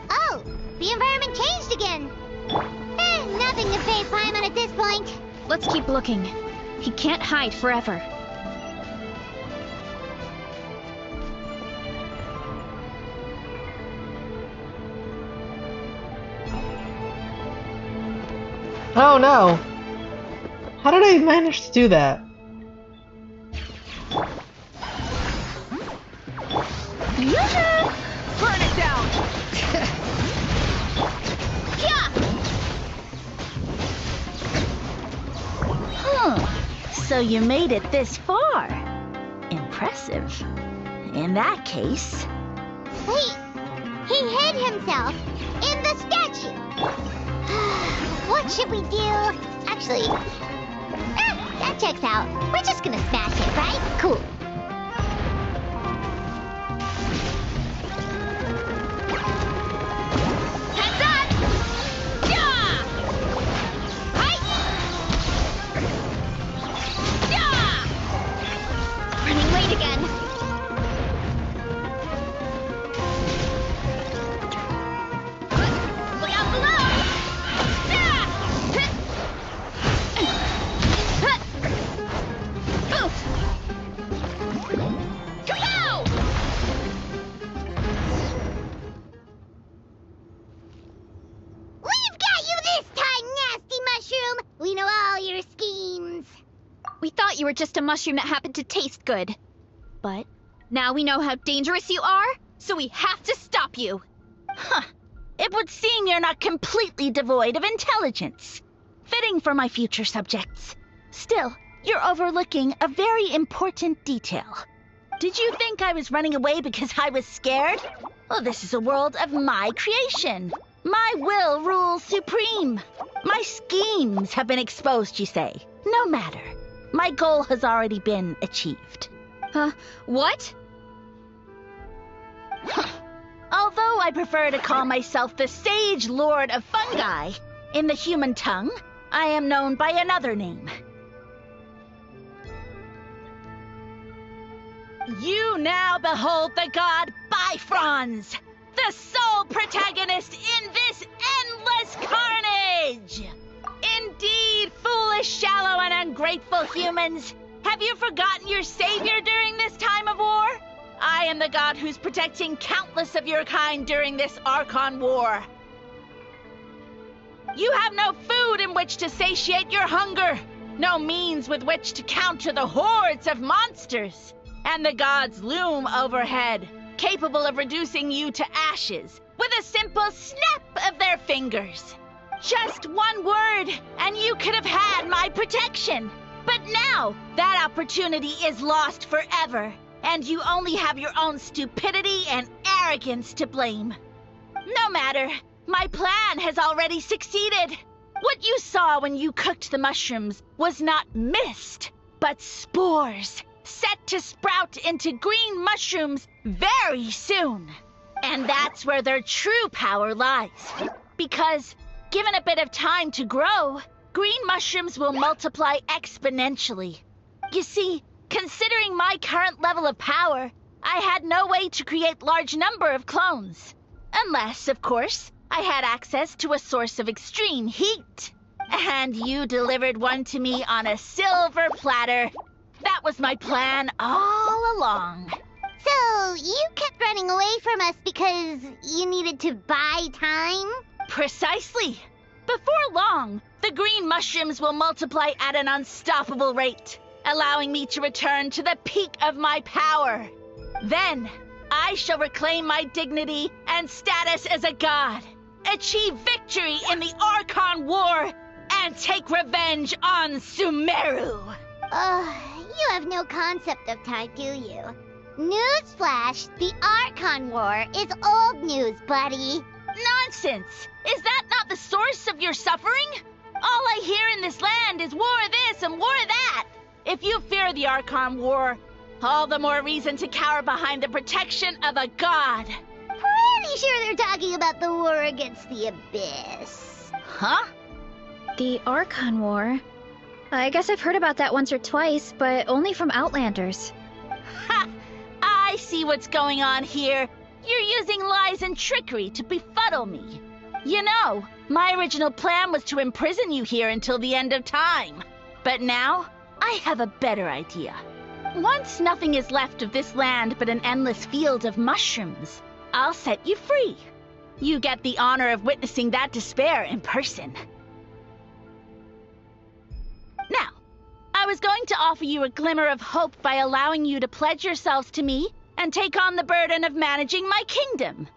Oh, the environment changed again. Nothing to phase Paimon at this point. Let's keep looking. He can't hide forever. Oh no! How did I manage to do that? Burn it down! So you made it this far. Impressive. In that case... He hid himself in the statue. What should we do? Actually, that checks out. We're just gonna smash it, right? Cool. Heads up! Yeah! Hi! Yeah! Running late again. Look out below! Yeah! Kapow! We've got you this time, nasty mushroom! We know all your schemes. We thought you were just a mushroom that happened to taste good. But now we know how dangerous you are, so we have to stop you. Huh. It would seem you're not completely devoid of intelligence. Fitting for my future subjects. Still, you're overlooking a very important detail. Did you think I was running away because I was scared? Well, this is a world of my creation. My will rules supreme. My schemes have been exposed, you say. No matter. My goal has already been achieved. What? Although I prefer to call myself the Sage Lord of Fungi, in the human tongue, I am known by another name. You now behold the god Bifrons, the sole protagonist in this endless carnage! Indeed, foolish, shallow, and ungrateful humans! Have you forgotten your savior during this time of war? I am the god who's protecting countless of your kind during this Archon War. You have no food in which to satiate your hunger, no means with which to counter the hordes of monsters. And the gods loom overhead, capable of reducing you to ashes with a simple snap of their fingers. Just one word, and you could have had my protection. But now, that opportunity is lost forever, and you only have your own stupidity and arrogance to blame. No matter, my plan has already succeeded. What you saw when you cooked the mushrooms was not mist, but spores, set to sprout into green mushrooms very soon. And that's where their true power lies. Because, given a bit of time to grow, green mushrooms will multiply exponentially. You see, considering my current level of power, I had no way to create large number of clones. Unless, of course, I had access to a source of extreme heat. And you delivered one to me on a silver platter. That was my plan all along. So, you kept running away from us because you needed to buy time? Precisely. Before long, the green mushrooms will multiply at an unstoppable rate, allowing me to return to the peak of my power. Then, I shall reclaim my dignity and status as a god, achieve victory in the Archon War, and take revenge on Sumeru. You have no concept of time, do you? Newsflash, the Archon War is old news, buddy. Nonsense! Is that not the source of your suffering? All I hear in this land is war this and war that. If you fear the Archon War, all the more reason to cower behind the protection of a god. pretty sure they're talking about the war against the Abyss. Huh? The Archon War? I guess I've heard about that once or twice, but only from Outlanders. Ha! I see what's going on here. You're using lies and trickery to befuddle me. You know, my original plan was to imprison you here until the end of time. But now, I have a better idea. Once nothing is left of this land but an endless field of mushrooms, I'll set you free. You get the honor of witnessing that despair in person. Now, I was going to offer you a glimmer of hope by allowing you to pledge yourselves to me and take on the burden of managing my kingdom.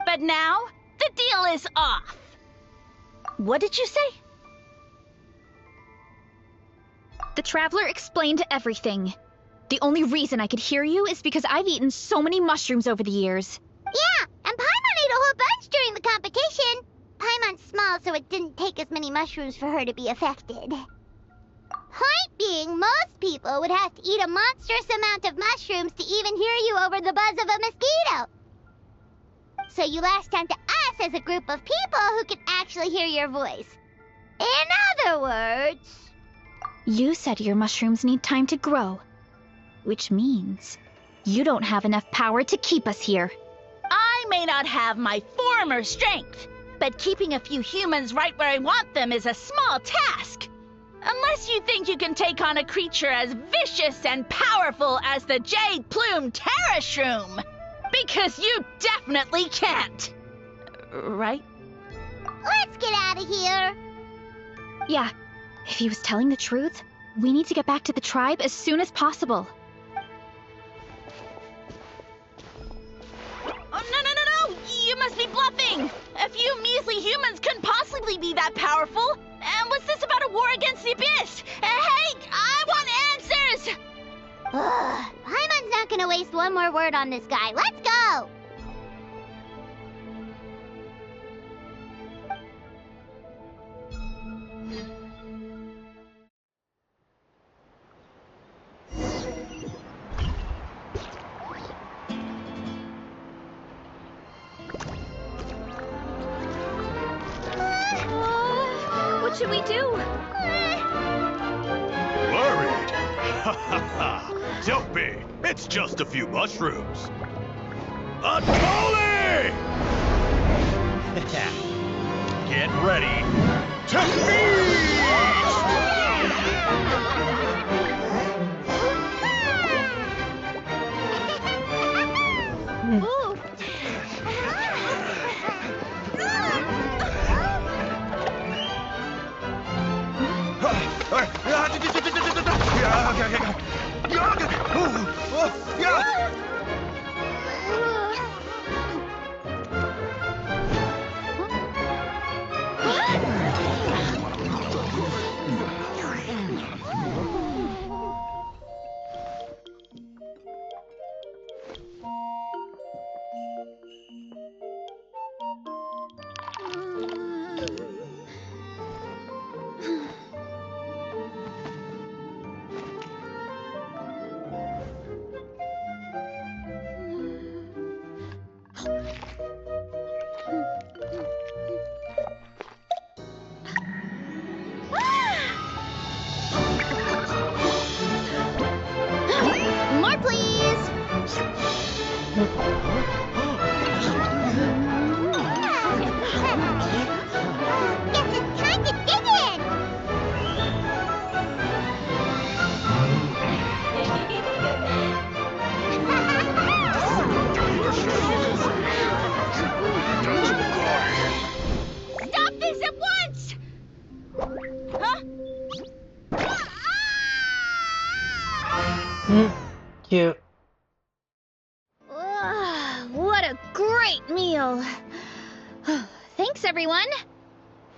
But now, the deal is off. What did you say? The Traveler explained everything. The only reason I could hear you is because I've eaten so many mushrooms over the years. Yeah, and Paimon ate a whole bunch during the competition. Paimon's small, so it didn't take as many mushrooms for her to be affected. Point being, most people would have to eat a monstrous amount of mushrooms to even hear you over the buzz of a mosquito. So you latched onto us as a group of people who can actually hear your voice. In other words... You said your mushrooms need time to grow, which means you don't have enough power to keep us here. I may not have my former strength, but keeping a few humans right where I want them is a small task. Unless you think you can take on a creature as vicious and powerful as the Jade-Plume Terrashroom. Because you definitely can't. Right? Let's get out of here. Yeah, if he was telling the truth, we need to get back to the tribe as soon as possible. Oh, no! You must be bluffing! A few measly humans couldn't possibly be that powerful! And what's this about a war against the Abyss? Hey, I want answers! Ugh, Paimon's not gonna waste one more word on this guy. Let's go! What should we do? Worried? Ha ha ha! Don't be! It's just a few mushrooms! Unholy! Get ready to feast! Ooh. More, please! Guess it's time to dig in! Stop this at once! Huh? Cute. What a great meal! Thanks, everyone.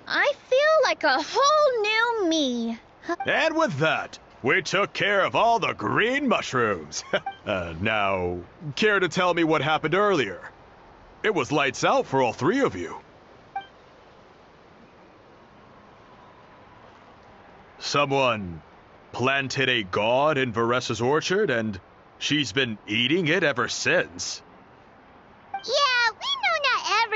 I feel like a whole new me. And with that, we took care of all the green mushrooms. Now, care to tell me what happened earlier? It was lights out for all three of you. Someone planted a god in Varesa's orchard, and she's been eating it ever since. Yeah, we know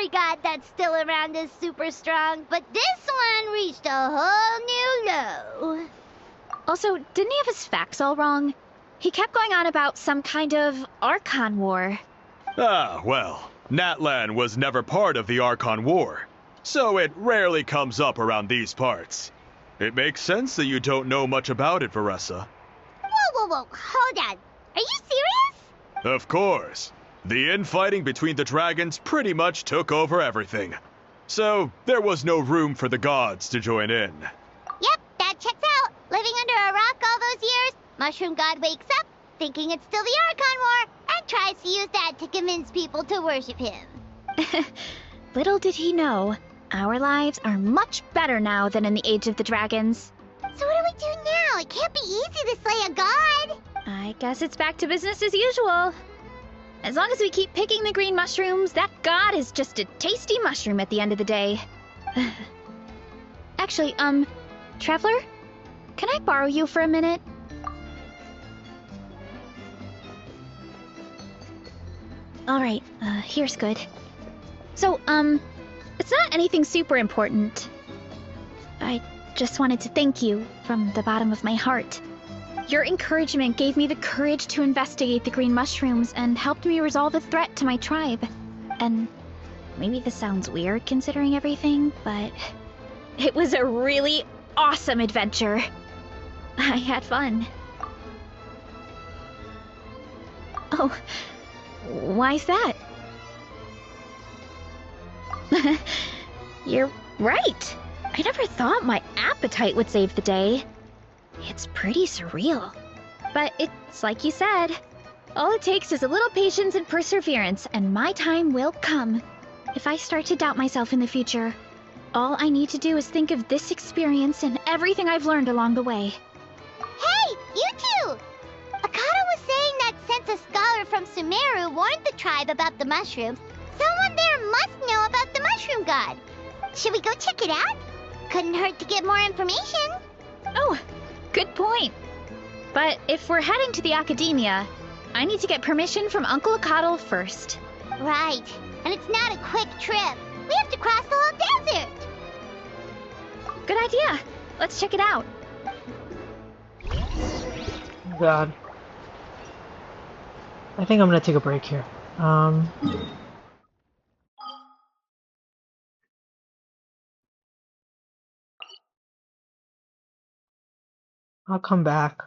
every god that's still around is super strong, but this one reached a whole new low. Also, didn't he have his facts all wrong? He kept going on about some kind of Archon War. Ah, well, Natlan was never part of the Archon War, so it rarely comes up around these parts. It makes sense that you don't know much about it, Varesa. Whoa, hold on. Are you serious? Of course. The infighting between the dragons pretty much took over everything. So, there was no room for the gods to join in. Yep, that checks out. Living under a rock all those years, Mushroom God wakes up, thinking it's still the Archon War, and tries to use that to convince people to worship him. Little did he know, our lives are much better now than in the Age of the Dragons. So what do we do now? It can't be easy to slay a god. I guess it's back to business as usual. As long as we keep picking the green mushrooms, that god is just a tasty mushroom at the end of the day. Actually, Traveler? Can I borrow you for a minute? Alright, here's good. So, it's not anything super important. I just wanted to thank you from the bottom of my heart. Your encouragement gave me the courage to investigate the green mushrooms and helped me resolve a threat to my tribe. And maybe this sounds weird considering everything, but it was a really awesome adventure. I had fun. Oh, why's that? You're right. I never thought my appetite would save the day. It's pretty surreal. But it's like you said. All it takes is a little patience and perseverance, and my time will come. If I start to doubt myself in the future, all I need to do is think of this experience and everything I've learned along the way. Hey, you two! Akata was saying that since a scholar from Sumeru warned the tribe about the mushrooms, someone there must know about the mushroom god. Should we go check it out? Couldn't hurt to get more information. Oh, good point. But if we're heading to the academia, I need to get permission from Uncle Akatl first. Right, and it's not a quick trip. We have to cross the whole desert. Good idea. Let's check it out. Oh God. I think I'm gonna take a break here. I'll come back.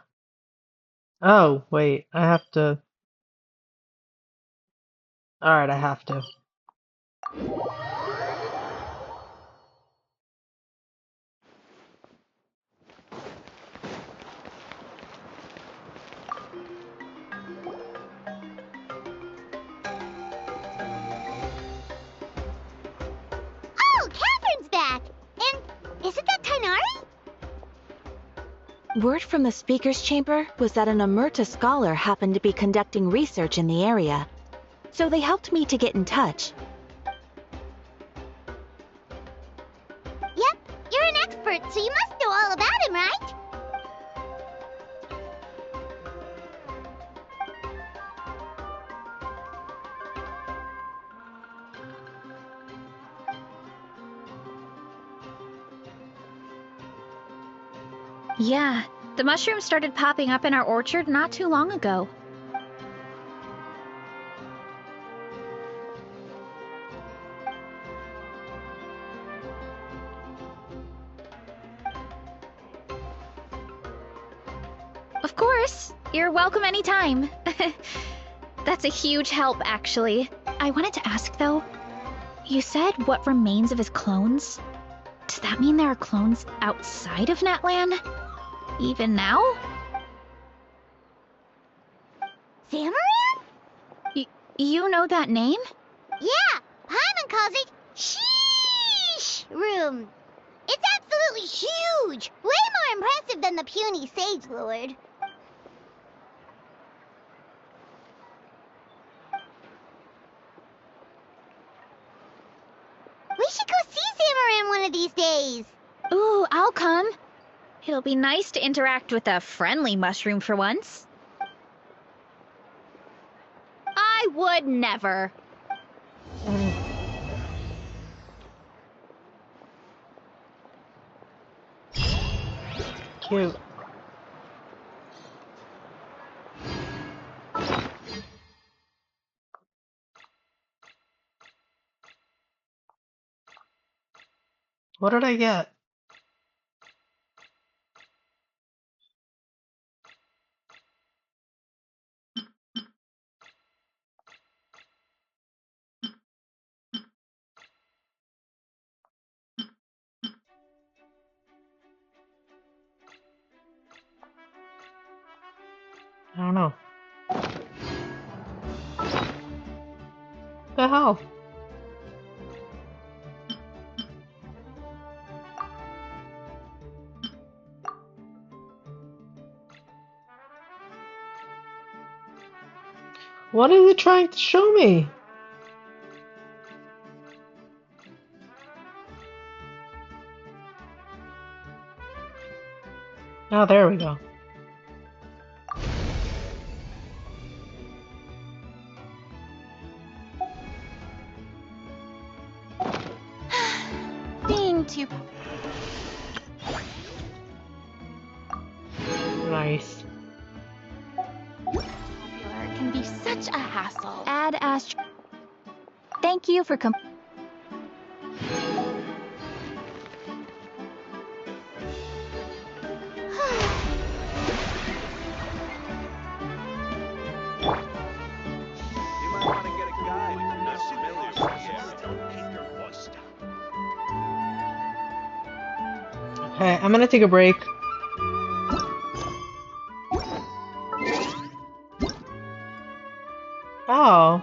Oh, wait, I have to... Alright, I have to. Oh, Catherine's back! And isn't that Tainari? Word from the speaker's chamber was that an Amurta scholar happened to be conducting research in the area. So they helped me to get in touch. Yep, you're an expert, so you must know all about him, right? Yeah, the mushrooms started popping up in our orchard not too long ago. Of course, you're welcome anytime. That's a huge help, actually. I wanted to ask, though, you said what remains of his clones? Does that mean there are clones outside of Natlan? Even now? Zamaran? You know that name? Yeah, Paimon calls it Sheesh Room. It's absolutely huge! Way more impressive than the puny Sage Lord. We should go see Zamaran one of these days. Ooh, I'll come. It'll be nice to interact with a friendly mushroom for once. I would never. Cute. What did I get? I don't know. The hell? What is it trying to show me? Oh, there we go. Being too Nice. popular can be such a hassle. Ad Ast. Thank you for You might want to get a guide if you're not familiar with the area. Don't keep your voice down. Okay, I'm gonna take a break. Oh.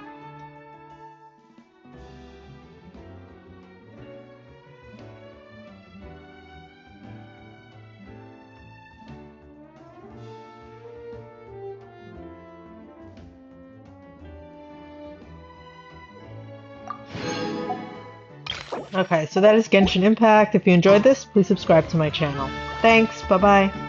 Okay, so that is Genshin Impact. If you enjoyed this, please subscribe to my channel. Thanks, bye-bye.